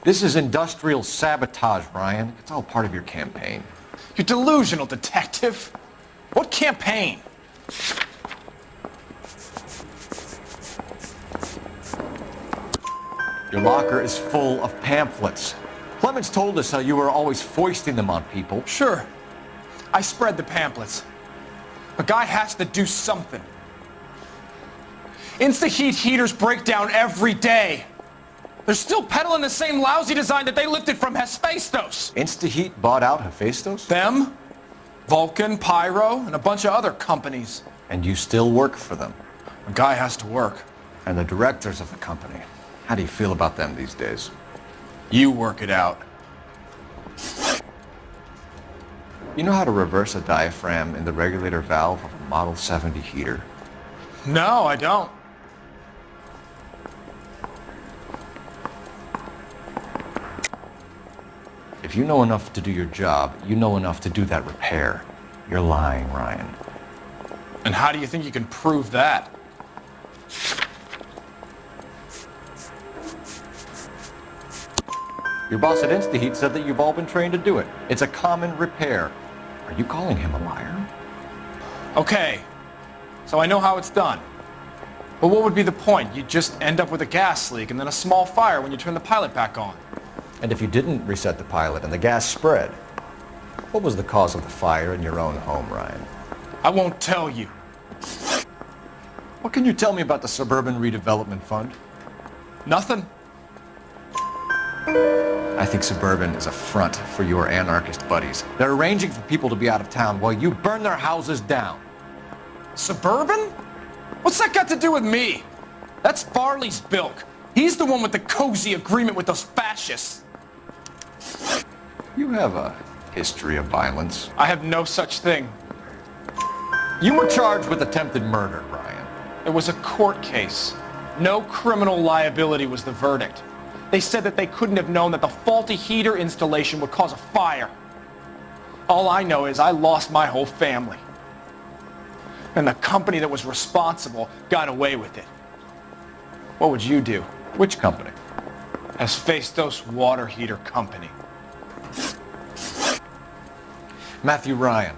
This is industrial sabotage, Ryan. It's all part of your campaign. You're delusional, detective. What campaign? Your locker is full of pamphlets. Clemens told us how you were always foisting them on people. Sure. I spread the pamphlets. A guy has to do something. Insta-heat heaters break down every day. They're still peddling the same lousy design that they lifted from Hephaestus. Insta-heat bought out Hephaestus? Them, Vulcan, Pyro, and a bunch of other companies. And you still work for them? A guy has to work. And the directors of the company, how do you feel about them these days? You work it out. You know how to reverse a diaphragm in the regulator valve of a Model 70 heater? No, I don't. If you know enough to do your job, you know enough to do that repair. You're lying, Ryan. And how do you think you can prove that? Your boss at InstaHeat said that you've all been trained to do it. It's a common repair. Are you calling him a liar? Okay, so I know how it's done. But what would be the point? You'd just end up with a gas leak and then a small fire when you turn the pilot back on. And if you didn't reset the pilot and the gas spread, what was the cause of the fire in your own home, Ryan? I won't tell you. What can you tell me about the Suburban Redevelopment Fund? Nothing. I think Suburban is a front for your anarchist buddies. They're arranging for people to be out of town while you burn their houses down. Suburban? What's that got to do with me? That's Farley's bilk. He's the one with the cozy agreement with those fascists. You have a history of violence. I have no such thing. You were charged with attempted murder, Ryan. It was a court case. No criminal liability was the verdict. They said that they couldn't have known that the faulty heater installation would cause a fire. All I know is I lost my whole family. And the company that was responsible got away with it. What would you do? Which company? Hephaestus Water Heater Company. Matthew Ryan,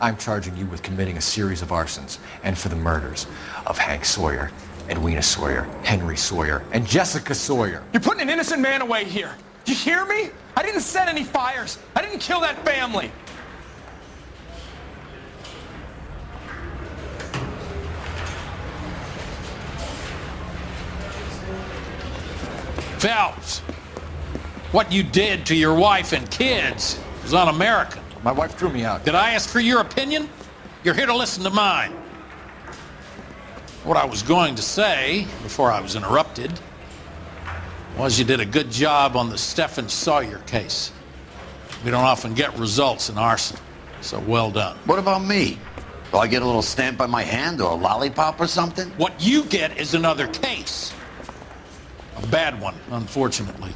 I'm charging you with committing a series of arsons and for the murders of Hank Sawyer Edwina Sawyer, Henry Sawyer, and Jessica Sawyer. You're putting an innocent man away here. Do you hear me? I didn't set any fires. I didn't kill that family. Phelps, what you did to your wife and kids is un-American. My wife threw me out. Did I ask for your opinion? You're here to listen to mine. What I was going to say, before I was interrupted, was you did a good job on the Stephen Sawyer case. We don't often get results in arson, so well done. What about me? Do I get a little stamp on my hand or a lollipop or something? What you get is another case. A bad one, unfortunately.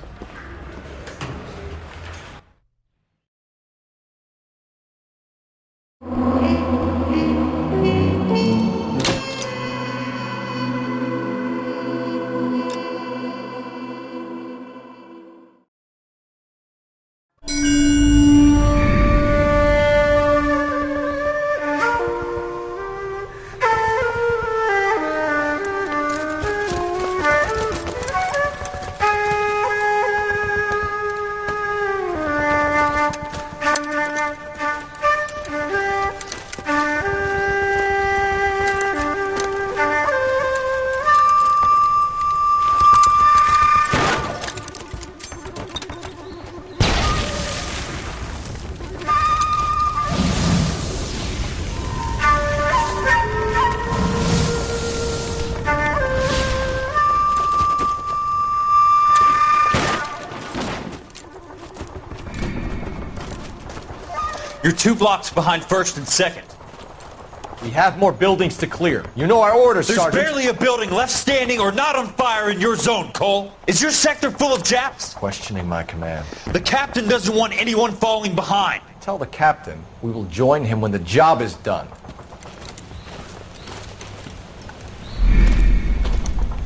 You're 2 blocks behind 1st and 2nd. We have more buildings to clear. You know our orders, There's Sergeant. barely a building left standing or not on fire in your zone, Cole. Is your sector full of Japs? Questioning my command. The captain doesn't want anyone falling behind. Tell the captain we will join him when the job is done.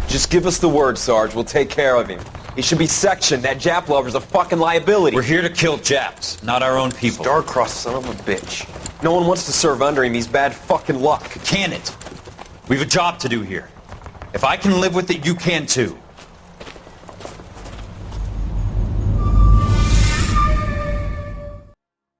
Just give us the word, Sarge. We'll take care of him. He should be sectioned. That Jap lover's a fucking liability. We're here to kill Japs, not our own people. Star-crossed son of a bitch. No one wants to serve under him. He's bad fucking luck. Can it? We've a job to do here. If I can live with it, you can too.